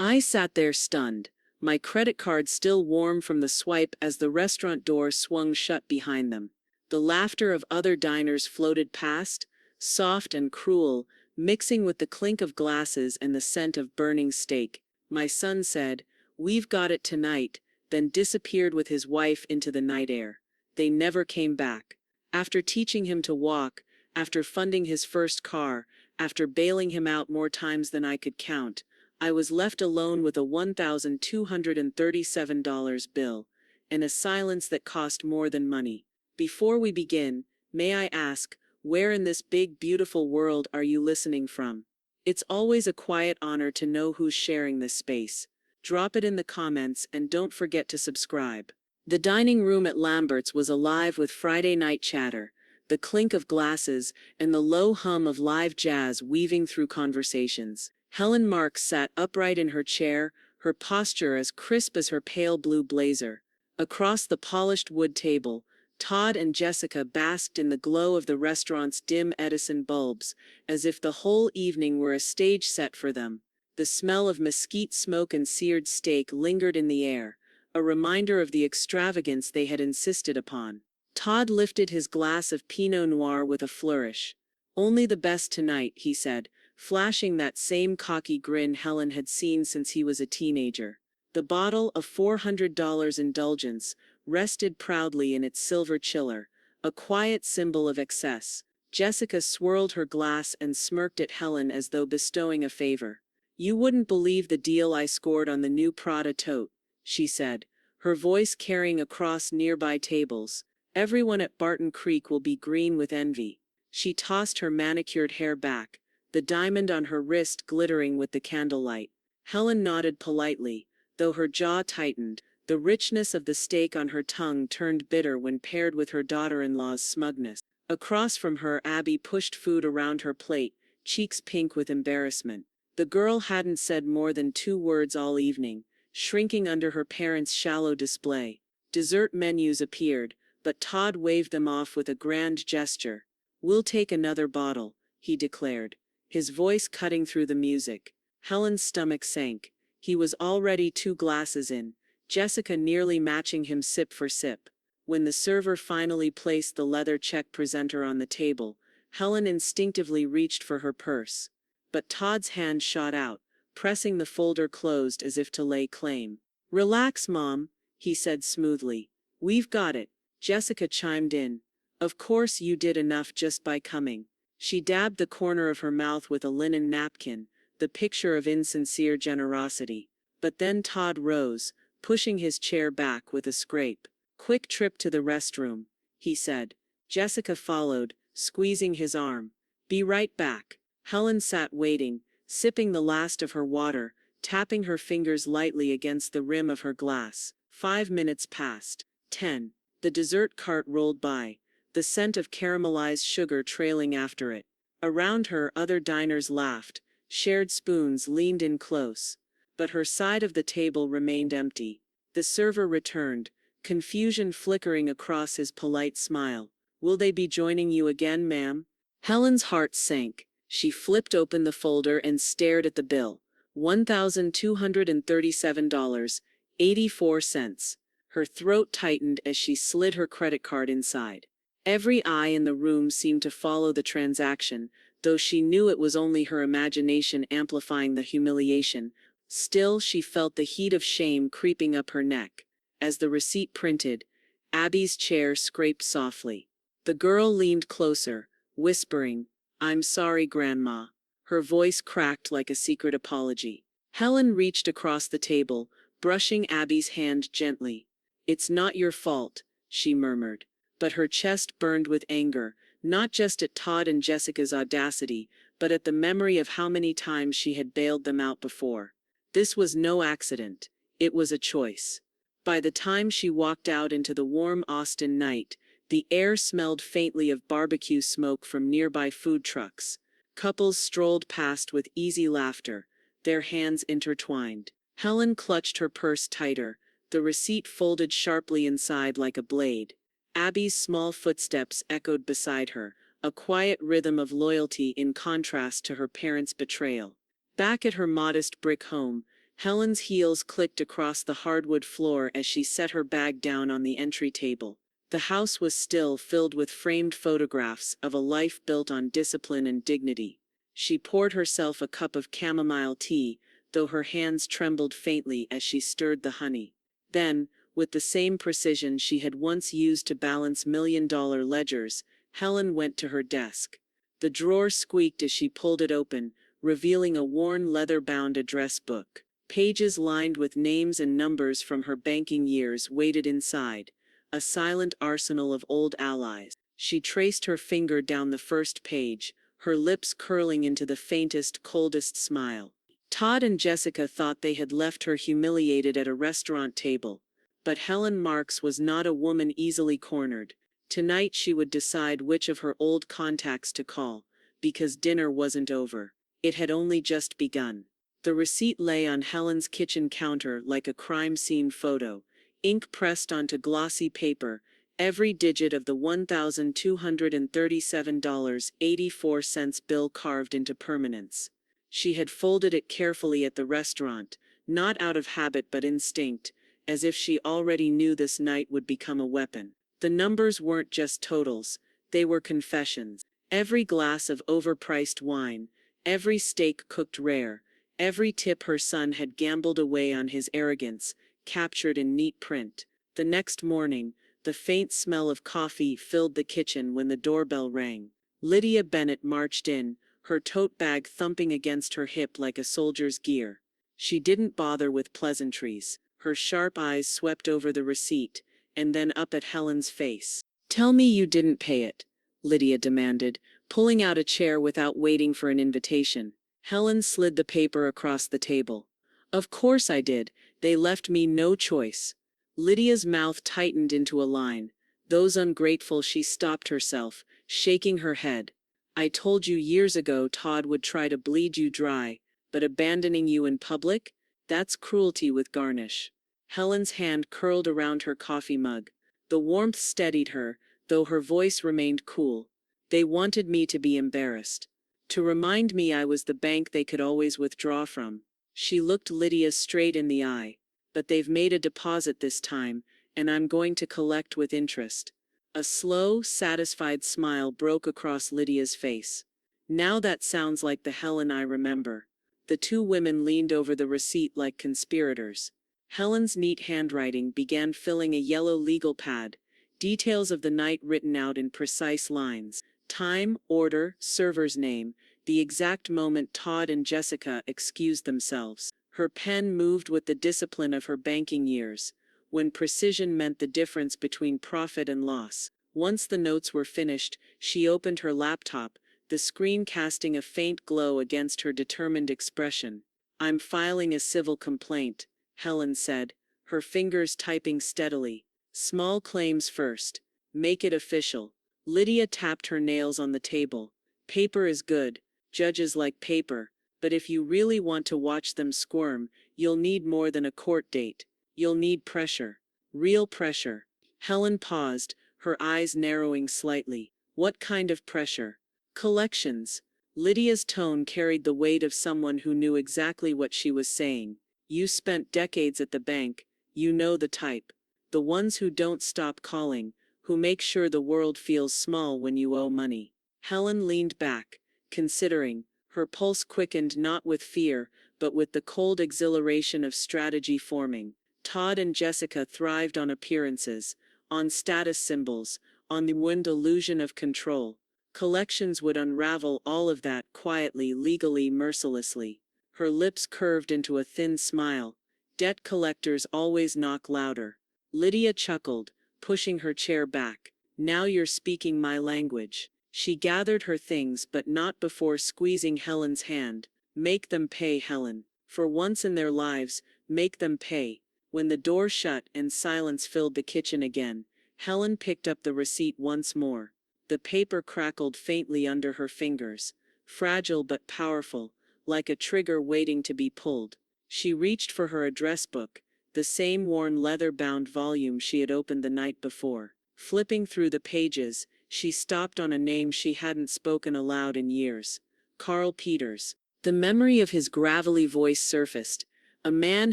I sat there stunned, my credit card still warm from the swipe as the restaurant door swung shut behind them. The laughter of other diners floated past, soft and cruel, mixing with the clink of glasses and the scent of burning steak. My son said, "We've got it tonight," then disappeared with his wife into the night air. They never came back. After teaching him to walk, after funding his first car, after bailing him out more times than I could count, I was left alone with a $1,237 bill, and a silence that cost more than money. Before we begin, may I ask, where in this big, beautiful world are you listening from? It's always a quiet honor to know who's sharing this space. Drop it in the comments and don't forget to subscribe. The dining room at Lambert's was alive with Friday night chatter, the clink of glasses, and the low hum of live jazz weaving through conversations. Helen Marks sat upright in her chair, her posture as crisp as her pale blue blazer. Across the polished wood table, Todd and Jessica basked in the glow of the restaurant's dim Edison bulbs, as if the whole evening were a stage set for them. The smell of mesquite smoke and seared steak lingered in the air, a reminder of the extravagance they had insisted upon. Todd lifted his glass of Pinot Noir with a flourish. "Only the best tonight," he said, flashing that same cocky grin Helen had seen since he was a teenager. The bottle of $400 indulgence rested proudly in its silver chiller, a quiet symbol of excess. Jessica swirled her glass and smirked at Helen as though bestowing a favor. "You wouldn't believe the deal I scored on the new Prada tote," she said, her voice carrying across nearby tables. "Everyone at Barton Creek will be green with envy." She tossed her manicured hair back, the diamond on her wrist glittering with the candlelight. Helen nodded politely, though her jaw tightened. The richness of the steak on her tongue turned bitter when paired with her daughter-in-law's smugness. Across from her, Abby pushed food around her plate, cheeks pink with embarrassment. The girl hadn't said more than 2 words all evening, shrinking under her parents' shallow display. Dessert menus appeared, but Todd waved them off with a grand gesture. "We'll take another bottle," he declared, his voice cutting through the music. Helen's stomach sank. He was already 2 glasses in, Jessica nearly matching him sip for sip. When the server finally placed the leather check presenter on the table, Helen instinctively reached for her purse. But Todd's hand shot out, pressing the folder closed as if to lay claim. "Relax, Mom," he said smoothly. "We've got it." Jessica chimed in. "Of course you did enough just by coming." She dabbed the corner of her mouth with a linen napkin, the picture of insincere generosity. But then Todd rose, pushing his chair back with a scrape. "Quick trip to the restroom," he said. Jessica followed, squeezing his arm. "Be right back." Helen sat waiting, sipping the last of her water, tapping her fingers lightly against the rim of her glass. 5 minutes passed. 10. The dessert cart rolled by, the scent of caramelized sugar trailing after it. Around her, other diners laughed, shared spoons, leaned in close. But her side of the table remained empty. The server returned, confusion flickering across his polite smile. "Will they be joining you again, ma'am?" Helen's heart sank. She flipped open the folder and stared at the bill. $1,237.84. Her throat tightened as she slid her credit card inside. Every eye in the room seemed to follow the transaction, though she knew it was only her imagination amplifying the humiliation. Still, she felt the heat of shame creeping up her neck. As the receipt printed, Abby's chair scraped softly. The girl leaned closer, whispering, "I'm sorry, Grandma." Her voice cracked like a secret apology. Helen reached across the table, brushing Abby's hand gently. "It's not your fault," she murmured. But her chest burned with anger, not just at Todd and Jessica's audacity, but at the memory of how many times she had bailed them out before. This was no accident. It was a choice. By the time she walked out into the warm Austin night, the air smelled faintly of barbecue smoke from nearby food trucks. Couples strolled past with easy laughter, their hands intertwined. Helen clutched her purse tighter, the receipt folded sharply inside like a blade. Abby's small footsteps echoed beside her, a quiet rhythm of loyalty in contrast to her parents' betrayal. Back at her modest brick home, Helen's heels clicked across the hardwood floor as she set her bag down on the entry table. The house was still filled with framed photographs of a life built on discipline and dignity. She poured herself a cup of chamomile tea, though her hands trembled faintly as she stirred the honey. Then, with the same precision she had once used to balance million-dollar ledgers, Helen went to her desk. The drawer squeaked as she pulled it open, revealing a worn leather-bound address book. Pages lined with names and numbers from her banking years waited inside, a silent arsenal of old allies. She traced her finger down the first page, her lips curling into the faintest, coldest smile. Todd and Jessica thought they had left her humiliated at a restaurant table. But Helen Marks was not a woman easily cornered. Tonight she would decide which of her old contacts to call, because dinner wasn't over. It had only just begun. The receipt lay on Helen's kitchen counter like a crime scene photo, ink pressed onto glossy paper, every digit of the $1,237.84 bill carved into permanence. She had folded it carefully at the restaurant, not out of habit but instinct, as if she already knew this night would become a weapon. The numbers weren't just totals, they were confessions. Every glass of overpriced wine, every steak cooked rare, every tip her son had gambled away on his arrogance, captured in neat print. The next morning, the faint smell of coffee filled the kitchen when the doorbell rang. Lydia Bennett marched in, her tote bag thumping against her hip like a soldier's gear. She didn't bother with pleasantries. Her sharp eyes swept over the receipt, and then up at Helen's face. "Tell me you didn't pay it," Lydia demanded, pulling out a chair without waiting for an invitation. Helen slid the paper across the table. "Of course I did. They left me no choice." Lydia's mouth tightened into a line. "Those ungrateful," she stopped herself, shaking her head. "I told you years ago Todd would try to bleed you dry, but abandoning you in public? That's cruelty with garnish." Helen's hand curled around her coffee mug. The warmth steadied her, though her voice remained cool. "They wanted me to be embarrassed. To remind me I was the bank they could always withdraw from." She looked Lydia straight in the eye. "But they've made a deposit this time, and I'm going to collect with interest." A slow, satisfied smile broke across Lydia's face. "Now that sounds like the Helen I remember." The two women leaned over the receipt like conspirators. Helen's neat handwriting began filling a yellow legal pad, details of the night written out in precise lines. Time, order, server's name, the exact moment Todd and Jessica excused themselves. Her pen moved with the discipline of her banking years, when precision meant the difference between profit and loss. Once the notes were finished, she opened her laptop, the screen casting a faint glow against her determined expression. "I'm filing a civil complaint," Helen said, her fingers typing steadily. "Small claims first. Make it official." Lydia tapped her nails on the table. "Paper is good. Judges like paper. But if you really want to watch them squirm, you'll need more than a court date. You'll need pressure. Real pressure." Helen paused, her eyes narrowing slightly. "What kind of pressure?" "Collections." Lydia's tone carried the weight of someone who knew exactly what she was saying. "You spent decades at the bank. You know the type. The ones who don't stop calling, who make sure the world feels small when you owe money." Helen leaned back, considering. Her pulse quickened not with fear, but with the cold exhilaration of strategy forming. Todd and Jessica thrived on appearances, on status symbols, on the wind illusion of control. Collections would unravel all of that quietly, legally, mercilessly. Her lips curved into a thin smile. "Debt collectors always knock louder." Lydia chuckled, pushing her chair back. "Now you're speaking my language." She gathered her things but not before squeezing Helen's hand. "Make them pay, Helen. For once in their lives, make them pay." When the door shut and silence filled the kitchen again, Helen picked up the receipt once more. The paper crackled faintly under her fingers, fragile but powerful, like a trigger waiting to be pulled. She reached for her address book, the same worn leather-bound volume she had opened the night before. Flipping through the pages, she stopped on a name she hadn't spoken aloud in years. Carl Peters. The memory of his gravelly voice surfaced, A man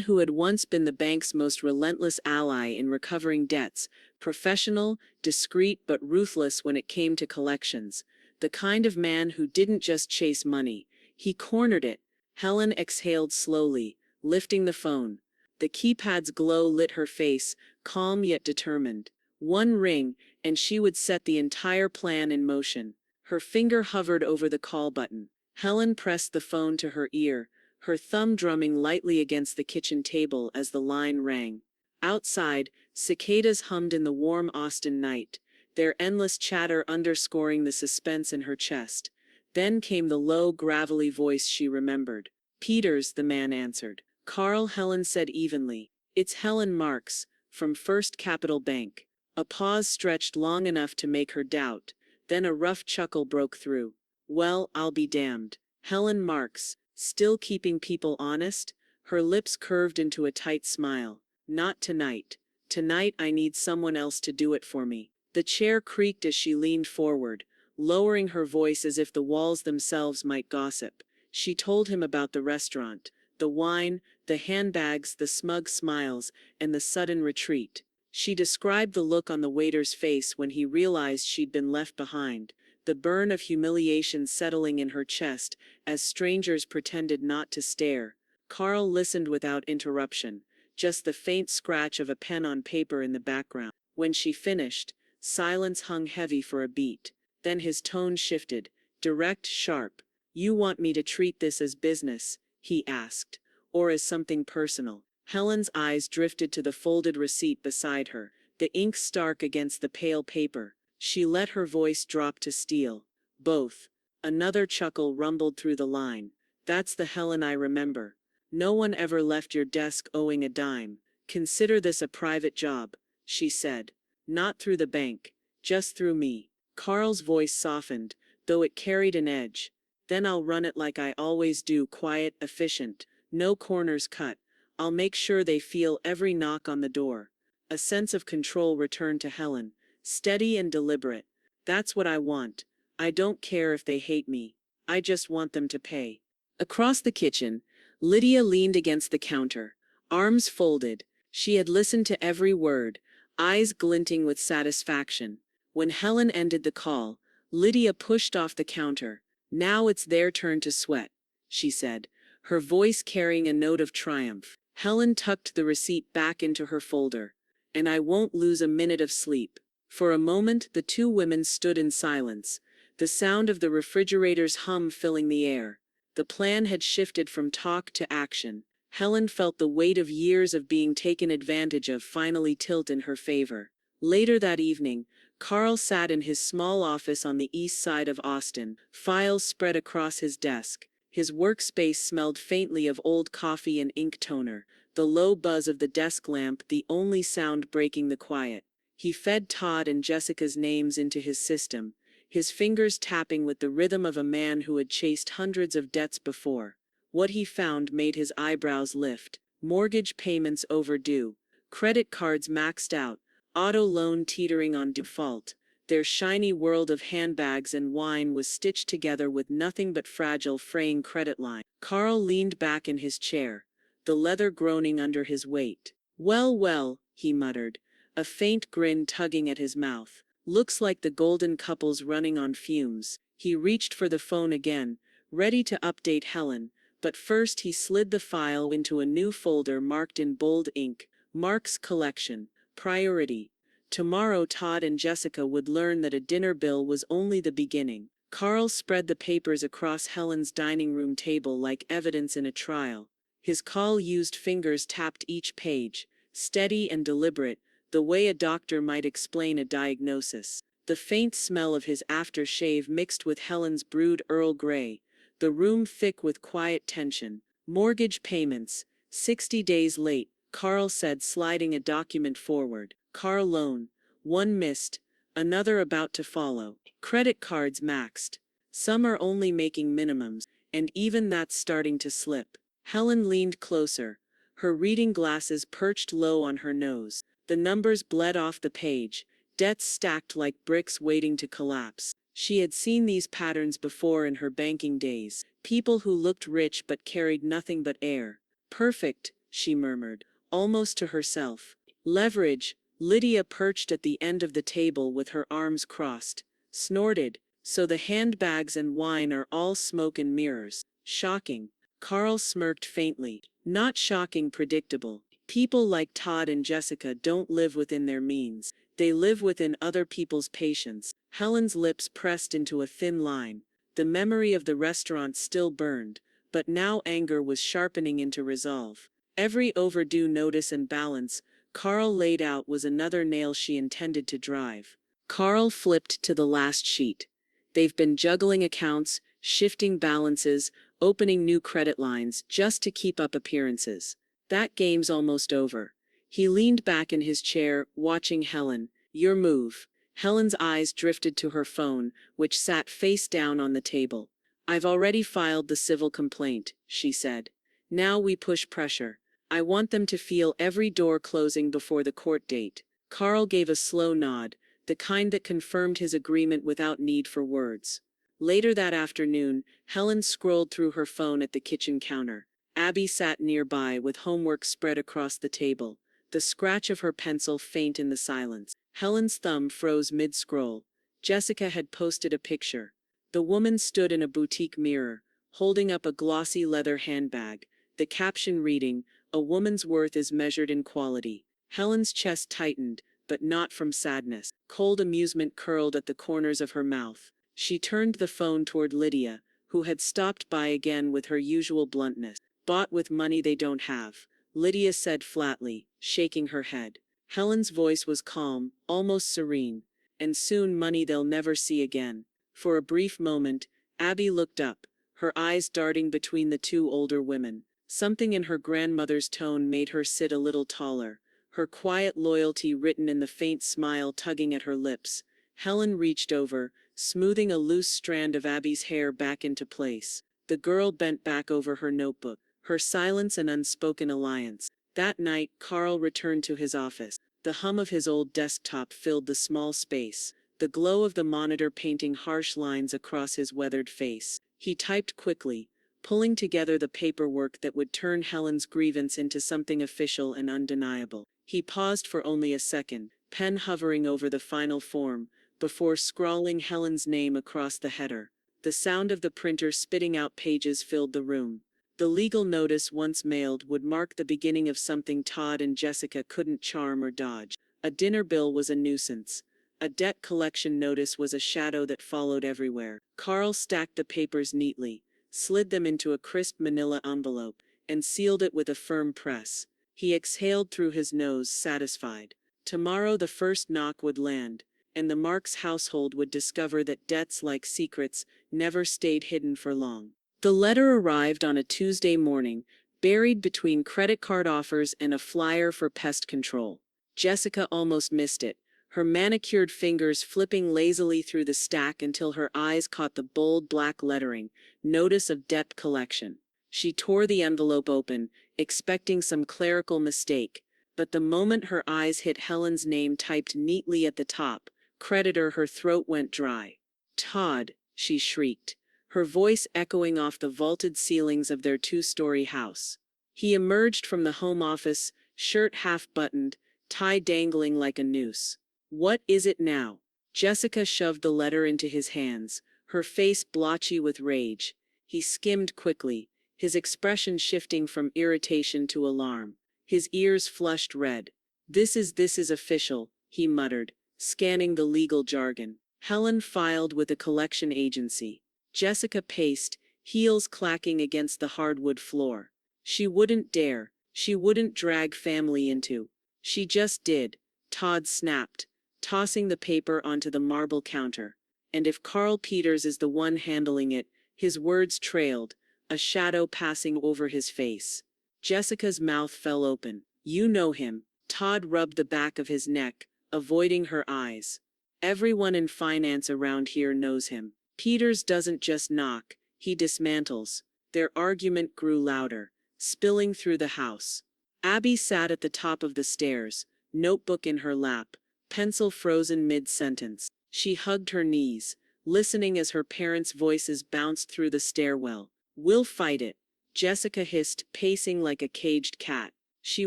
who had once been the bank's most relentless ally in recovering debts, professional, discreet but ruthless when it came to collections. The kind of man who didn't just chase money, he cornered it. Helen exhaled slowly, lifting the phone. The keypad's glow lit her face, calm yet determined. One ring, and she would set the entire plan in motion. Her finger hovered over the call button. Helen pressed the phone to her ear, her thumb drumming lightly against the kitchen table as the line rang. Outside, cicadas hummed in the warm Austin night, their endless chatter underscoring the suspense in her chest. Then came the low, gravelly voice she remembered. "Peters," the man answered. "Carl," Helen said evenly. "It's Helen Marks, from First Capital Bank." A pause stretched long enough to make her doubt. Then a rough chuckle broke through. "Well, I'll be damned. Helen Marks, still keeping people honest?" Her lips curved into a tight smile. "Not tonight. Tonight I need someone else to do it for me." The chair creaked as she leaned forward, lowering her voice as if the walls themselves might gossip. She told him about the restaurant, the wine, the handbags, the smug smiles, and the sudden retreat. She described the look on the waiter's face when he realized she'd been left behind, the burn of humiliation settling in her chest as strangers pretended not to stare. Carl listened without interruption, just the faint scratch of a pen on paper in the background. When she finished, silence hung heavy for a beat. Then his tone shifted, direct, sharp. "You want me to treat this as business?" he asked. "Or as something personal?" Helen's eyes drifted to the folded receipt beside her, the ink stark against the pale paper. She let her voice drop to steel. "Both." Another chuckle rumbled through the line. "That's the Helen I remember. No one ever left your desk owing a dime. Consider this a private job," she said. "Not through the bank, just through me." Carl's voice softened, though it carried an edge. "Then I'll run it like I always do, quiet, efficient, no corners cut. I'll make sure they feel every knock on the door." A sense of control returned to Helen, steady and deliberate. "That's what I want. I don't care if they hate me. I just want them to pay." Across the kitchen, Lydia leaned against the counter, arms folded. She had listened to every word, eyes glinting with satisfaction. When Helen ended the call, Lydia pushed off the counter. "Now it's their turn to sweat," she said, her voice carrying a note of triumph. Helen tucked the receipt back into her folder. "And I won't lose a minute of sleep." For a moment, the two women stood in silence, the sound of the refrigerator's hum filling the air. The plan had shifted from talk to action. Helen felt the weight of years of being taken advantage of finally tilt in her favor. Later that evening, Carl sat in his small office on the east side of Austin, files spread across his desk. His workspace smelled faintly of old coffee and ink toner, the low buzz of the desk lamp the only sound breaking the quiet. He fed Todd and Jessica's names into his system, his fingers tapping with the rhythm of a man who had chased hundreds of debts before. What he found made his eyebrows lift. Mortgage payments overdue, credit cards maxed out, auto loan teetering on default. Their shiny world of handbags and wine was stitched together with nothing but fragile, fraying credit lines. Carl leaned back in his chair, the leather groaning under his weight. "Well, well," he muttered, a faint grin tugging at his mouth. "Looks like the golden couple's running on fumes." He reached for the phone again, ready to update Helen, but first he slid the file into a new folder marked in bold ink, "Mark's Collection, Priority." Tomorrow Todd and Jessica would learn that a dinner bill was only the beginning. Carl spread the papers across Helen's dining room table like evidence in a trial. His call-used fingers tapped each page, steady and deliberate, the way a doctor might explain a diagnosis. The faint smell of his aftershave mixed with Helen's brewed Earl Grey, the room thick with quiet tension. "Mortgage payments, 60 days late," Carl said, sliding a document forward. "Car loan, one missed, another about to follow. Credit cards maxed. Some are only making minimums, and even that's starting to slip." Helen leaned closer, her reading glasses perched low on her nose. The numbers bled off the page, debts stacked like bricks waiting to collapse. She had seen these patterns before in her banking days. People who looked rich but carried nothing but air. "Perfect," she murmured, almost to herself. Leverage. Lydia, perched at the end of the table with her arms crossed, snorted. So the handbags and wine are all smoke and mirrors. Shocking. Carl smirked faintly. Not shocking, predictable. People like Todd and Jessica don't live within their means. They live within other people's patience. Helen's lips pressed into a thin line. The memory of the restaurant still burned, but now anger was sharpening into resolve. Every overdue notice and balance Carl laid out was another nail she intended to drive. Carl flipped to the last sheet. They've been juggling accounts, shifting balances, opening new credit lines just to keep up appearances. That game's almost over. He leaned back in his chair, watching Helen. Your move. Helen's eyes drifted to her phone, which sat face down on the table. I've already filed the civil complaint, she said. Now we push pressure. I want them to feel every door closing before the court date. Carl gave a slow nod, the kind that confirmed his agreement without need for words. Later that afternoon, Helen scrolled through her phone at the kitchen counter. Abby sat nearby with homework spread across the table, the scratch of her pencil faint in the silence. Helen's thumb froze mid-scroll. Jessica had posted a picture. The woman stood in a boutique mirror, holding up a glossy leather handbag, the caption reading, "A woman's worth is measured in quality." Helen's chest tightened, but not from sadness. Cold amusement curled at the corners of her mouth. She turned the phone toward Lydia, who had stopped by again with her usual bluntness. Bought with money they don't have, Lydia said flatly, shaking her head. Helen's voice was calm, almost serene. And soon money they'll never see again. For a brief moment, Abby looked up, her eyes darting between the two older women. Something in her grandmother's tone made her sit a little taller, her quiet loyalty written in the faint smile tugging at her lips. Helen reached over, smoothing a loose strand of Abby's hair back into place. The girl bent back over her notebook, her silence an unspoken alliance. That night, Carl returned to his office. The hum of his old desktop filled the small space, the glow of the monitor painting harsh lines across his weathered face. He typed quickly, pulling together the paperwork that would turn Helen's grievance into something official and undeniable. He paused for only a second, pen hovering over the final form, before scrawling Helen's name across the header. The sound of the printer spitting out pages filled the room. The legal notice once mailed would mark the beginning of something Todd and Jessica couldn't charm or dodge. A dinner bill was a nuisance. A debt collection notice was a shadow that followed everywhere. Carl stacked the papers neatly, slid them into a crisp manila envelope, and sealed it with a firm press. He exhaled through his nose, satisfied. Tomorrow the first knock would land, and the Marks household would discover that debts, like secrets, never stayed hidden for long. The letter arrived on a Tuesday morning, buried between credit card offers and a flyer for pest control. Jessica almost missed it, her manicured fingers flipping lazily through the stack until her eyes caught the bold black lettering, "Notice of Debt Collection." She tore the envelope open, expecting some clerical mistake, but the moment her eyes hit Helen's name typed neatly at the top, creditor, her throat went dry. "Todd," she shrieked, her voice echoing off the vaulted ceilings of their two-story house. He emerged from the home office, shirt half-buttoned, tie dangling like a noose. "What is it now?" Jessica shoved the letter into his hands, her face blotchy with rage. He skimmed quickly, his expression shifting from irritation to alarm. His ears flushed red. This is official," he muttered, scanning the legal jargon. Helen filed with a collection agency. Jessica paced, heels clacking against the hardwood floor. She wouldn't dare. She wouldn't drag family into. She just did. Todd snapped, tossing the paper onto the marble counter. And if Carl Peters is the one handling it, his words trailed, a shadow passing over his face. Jessica's mouth fell open. "You know him." Todd rubbed the back of his neck, avoiding her eyes. "Everyone in finance around here knows him. Peters doesn't just knock, he dismantles." Their argument grew louder, spilling through the house. Abby sat at the top of the stairs, notebook in her lap, pencil frozen mid-sentence. She hugged her knees, listening as her parents' voices bounced through the stairwell. "We'll fight it," Jessica hissed, pacing like a caged cat. She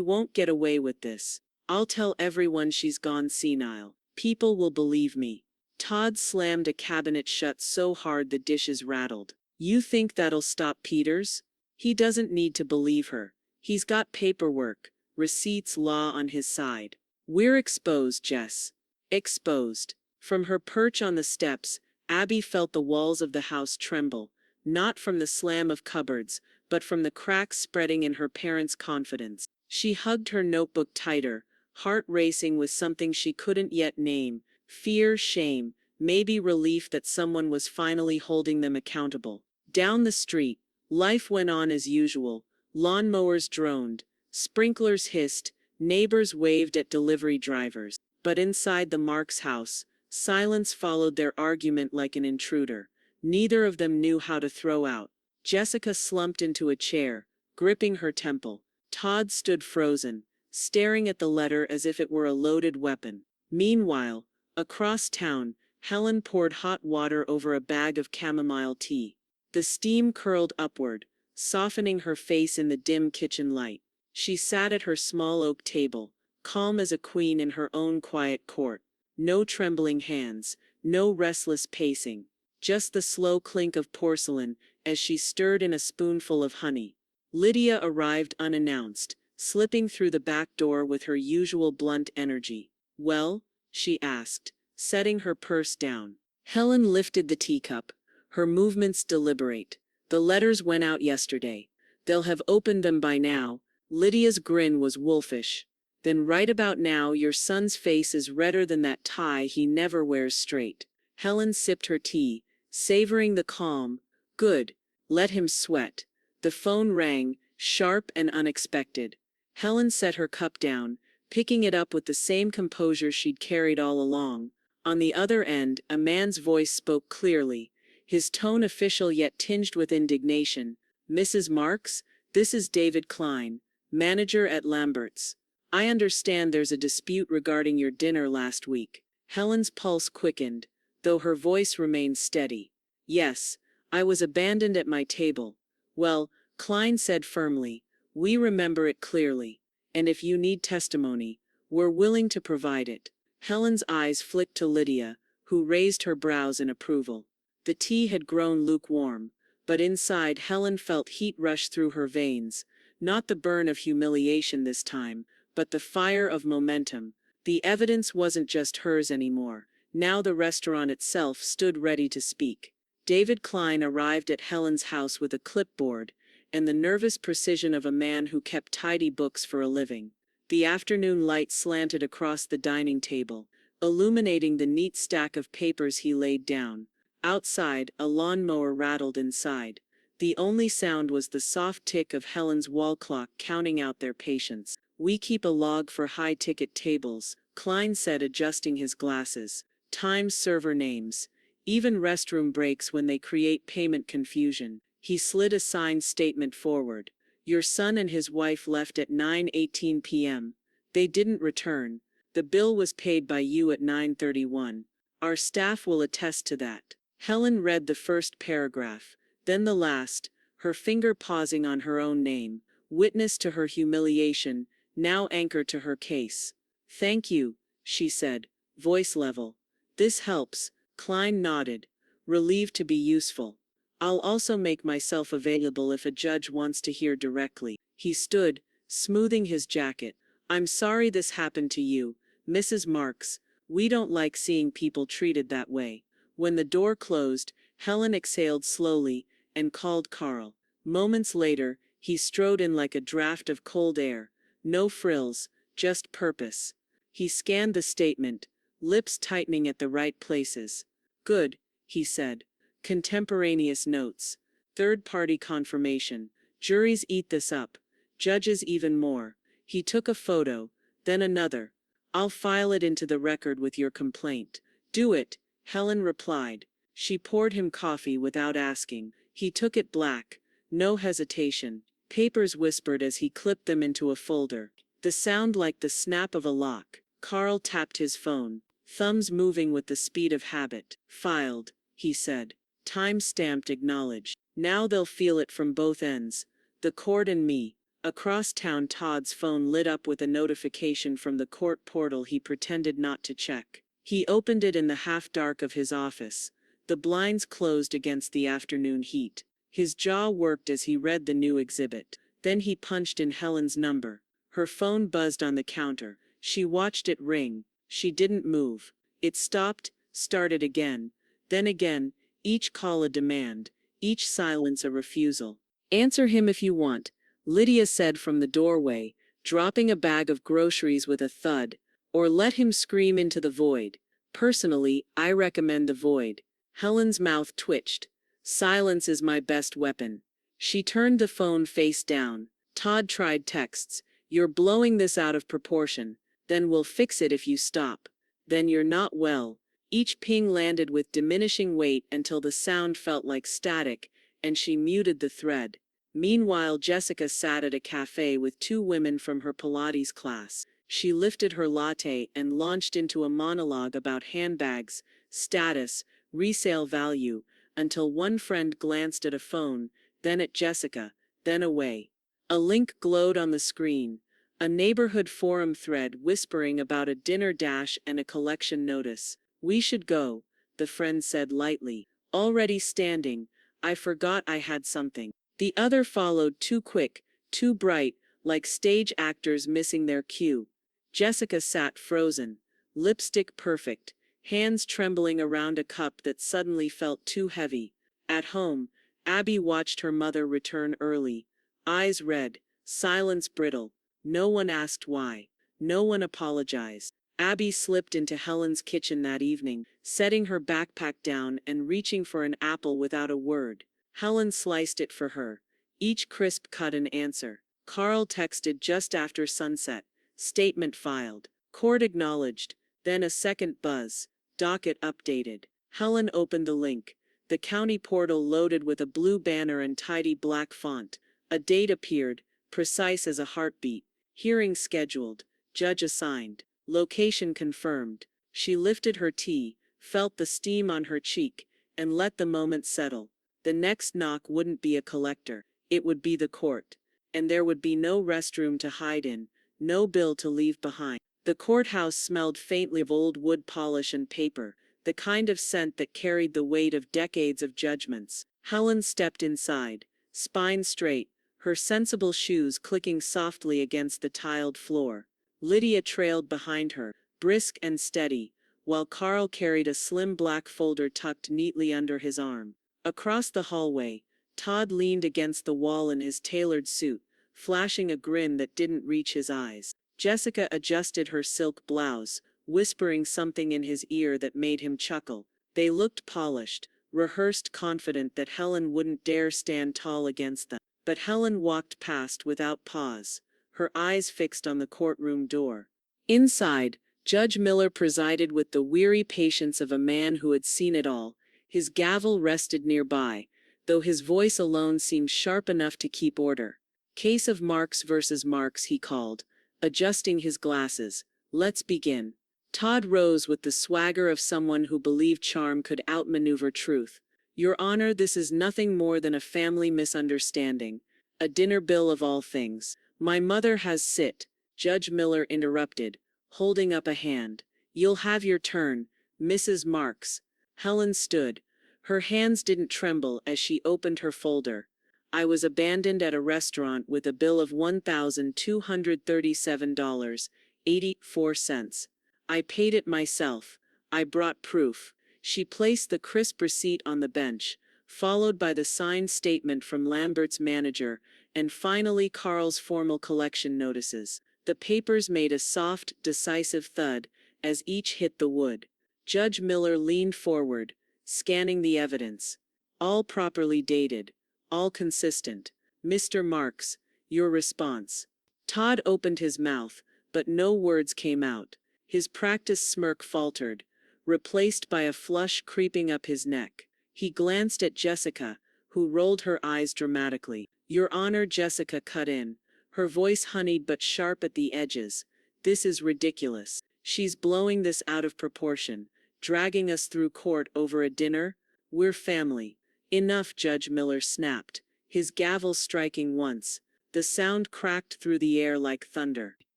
won't get away with this. I'll tell everyone she's gone senile. People will believe me. Todd slammed a cabinet shut so hard the dishes rattled. You think that'll stop Peters? He doesn't need to believe her. He's got paperwork, receipts, law on his side. We're exposed, Jess. Exposed. From her perch on the steps, Abby felt the walls of the house tremble, not from the slam of cupboards, but from the cracks spreading in her parents' confidence. She hugged her notebook tighter, heart racing with something she couldn't yet name: fear, shame, maybe relief that someone was finally holding them accountable. Down the street, life went on as usual. Lawnmowers droned, sprinklers hissed, neighbors waved at delivery drivers. But inside the Marks' house, silence followed their argument like an intruder. Neither of them knew how to throw out. Jessica slumped into a chair, gripping her temple. Todd stood frozen, staring at the letter as if it were a loaded weapon. Meanwhile, across town, Helen poured hot water over a bag of chamomile tea. The steam curled upward, softening her face in the dim kitchen light. She sat at her small oak table, calm as a queen in her own quiet court. No trembling hands, no restless pacing, just the slow clink of porcelain as she stirred in a spoonful of honey. Lydia arrived unannounced, slipping through the back door with her usual blunt energy. "Well?" she asked, setting her purse down. Helen lifted the teacup, her movements deliberate. "The letters went out yesterday. They'll have opened them by now." Lydia's grin was wolfish. "Then right about now your son's face is redder than that tie he never wears straight." Helen sipped her tea, savoring the calm. "Good. Let him sweat." The phone rang, sharp and unexpected. Helen set her cup down, picking it up with the same composure she'd carried all along. On the other end, a man's voice spoke clearly, his tone official yet tinged with indignation. "Mrs. Marks, this is David Klein, manager at Lambert's. I understand there's a dispute regarding your dinner last week." Helen's pulse quickened, though her voice remained steady. "Yes, I was abandoned at my table." "Well," Klein said firmly, "we remember it clearly. And if you need testimony, we're willing to provide it." Helen's eyes flicked to Lydia, who raised her brows in approval. The tea had grown lukewarm, but inside Helen felt heat rush through her veins, not the burn of humiliation this time, but the fire of momentum. The evidence wasn't just hers anymore. Now the restaurant itself stood ready to speak. David Klein arrived at Helen's house with a clipboard and the nervous precision of a man who kept tidy books for a living. The afternoon light slanted across the dining table, illuminating the neat stack of papers he laid down. Outside, a lawnmower rattled inside. The only sound was the soft tick of Helen's wall clock counting out their patients. "We keep a log for high-ticket tables," Klein said, adjusting his glasses. "Times, server names. Even restroom breaks when they create payment confusion." He slid a signed statement forward. "Your son and his wife left at 9:18 p.m. They didn't return. The bill was paid by you at 9:31. Our staff will attest to that." Helen read the first paragraph, then the last, her finger pausing on her own name, witness to her humiliation, now anchor to her case. "Thank you," she said, voice level. "This helps." Klein nodded, relieved to be useful. "I'll also make myself available if a judge wants to hear directly." He stood, smoothing his jacket. "I'm sorry this happened to you, Mrs. Marks. We don't like seeing people treated that way." When the door closed, Helen exhaled slowly and called Carl. Moments later, he strode in like a draft of cold air. No frills, just purpose. He scanned the statement, lips tightening at the right places. "Good," he said. "Contemporaneous notes. Third-party confirmation. Juries eat this up. Judges even more." He took a photo, then another. "I'll file it into the record with your complaint." "Do it," Helen replied. She poured him coffee without asking. He took it black, no hesitation. Papers whispered as he clipped them into a folder. The sound like the snap of a lock. Carl tapped his phone, thumbs moving with the speed of habit. "Filed," he said. "Time stamped, acknowledged. Now they'll feel it from both ends. The court and me." Across town, Todd's phone lit up with a notification from the court portal he pretended not to check. He opened it in the half-dark of his office, the blinds closed against the afternoon heat. His jaw worked as he read the new exhibit. Then he punched in Helen's number. Her phone buzzed on the counter. She watched it ring. She didn't move. It stopped, started again, then again, each call a demand, each silence a refusal. "Answer him if you want," Lydia said from the doorway, dropping a bag of groceries with a thud, "or let him scream into the void. Personally, I recommend the void." Helen's mouth twitched. "Silence is my best weapon." She turned the phone face down. Todd tried texts. "You're blowing this out of proportion. Then we'll fix it if you stop. Then you're not well." Each ping landed with diminishing weight until the sound felt like static, and she muted the thread. Meanwhile, Jessica sat at a cafe with two women from her Pilates class. She lifted her latte and launched into a monologue about handbags, status, resale value, until one friend glanced at a phone, then at Jessica, then away. A link glowed on the screen, a neighborhood forum thread whispering about a dinner dash and a collection notice. "We should go," the friend said lightly. "Already standing. I forgot I had something." The other followed, too quick, too bright, like stage actors missing their cue. Jessica sat frozen, lipstick perfect, hands trembling around a cup that suddenly felt too heavy. At home, Abby watched her mother return early, eyes red, silence brittle. No one asked why. No one apologized. Abby slipped into Helen's kitchen that evening, setting her backpack down and reaching for an apple without a word. Helen sliced it for her, each crisp cut an answer. Carl texted just after sunset. Statement filed. Court acknowledged. Then a second buzz. Docket updated. Helen opened the link. The county portal loaded with a blue banner and tidy black font. A date appeared, precise as a heartbeat. Hearing scheduled. Judge assigned. Location confirmed. She lifted her tea, felt the steam on her cheek, and let the moment settle. The next knock wouldn't be a collector. It would be the court. And there would be no restroom to hide in, no bill to leave behind. The courthouse smelled faintly of old wood polish and paper, the kind of scent that carried the weight of decades of judgments. Helen stepped inside, spine straight, her sensible shoes clicking softly against the tiled floor. Lydia trailed behind her, brisk and steady, while Carl carried a slim black folder tucked neatly under his arm. Across the hallway, Todd leaned against the wall in his tailored suit, flashing a grin that didn't reach his eyes. Jessica adjusted her silk blouse, whispering something in his ear that made him chuckle. They looked polished, rehearsed, confident that Helen wouldn't dare stand tall against them. But Helen walked past without pause, her eyes fixed on the courtroom door. Inside, Judge Miller presided with the weary patience of a man who had seen it all. His gavel rested nearby, though his voice alone seemed sharp enough to keep order. "Case of Marks versus Marks," he called, adjusting his glasses. "Let's begin." Todd rose with the swagger of someone who believed charm could outmaneuver truth. "Your Honor, this is nothing more than a family misunderstanding. A dinner bill of all things." "My mother has sit," Judge Miller interrupted, holding up a hand. "You'll have your turn, Mrs. Marks." Helen stood. Her hands didn't tremble as she opened her folder. "I was abandoned at a restaurant with a bill of $1,237.84. I paid it myself. I brought proof." She placed the crisp receipt on the bench, followed by the signed statement from Lambert's manager, and finally Carl's formal collection notices. The papers made a soft, decisive thud as each hit the wood. Judge Miller leaned forward, scanning the evidence. "All properly dated. All consistent. Mr. Marks, your response." Todd opened his mouth, but no words came out. His practiced smirk faltered, replaced by a flush creeping up his neck. He glanced at Jessica, who rolled her eyes dramatically. "Your Honor," Jessica cut in, her voice honeyed but sharp at the edges. "This is ridiculous. She's blowing this out of proportion, dragging us through court over a dinner. We're family." "Enough," Judge Miller snapped, his gavel striking once. The sound cracked through the air like thunder.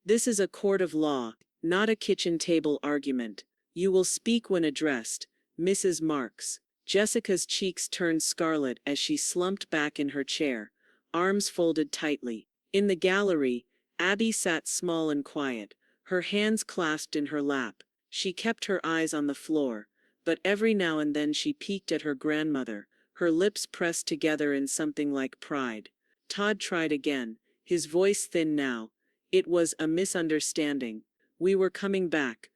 "This is a court of law, not a kitchen table argument. You will speak when addressed, Mrs. Marks." Jessica's cheeks turned scarlet as she slumped back in her chair, arms folded tightly. In the gallery, Abby sat small and quiet, her hands clasped in her lap. She kept her eyes on the floor, but every now and then she peeked at her grandmother, her lips pressed together in something like pride. Todd tried again, his voice thin now. "It was a misunderstanding. We were coming back.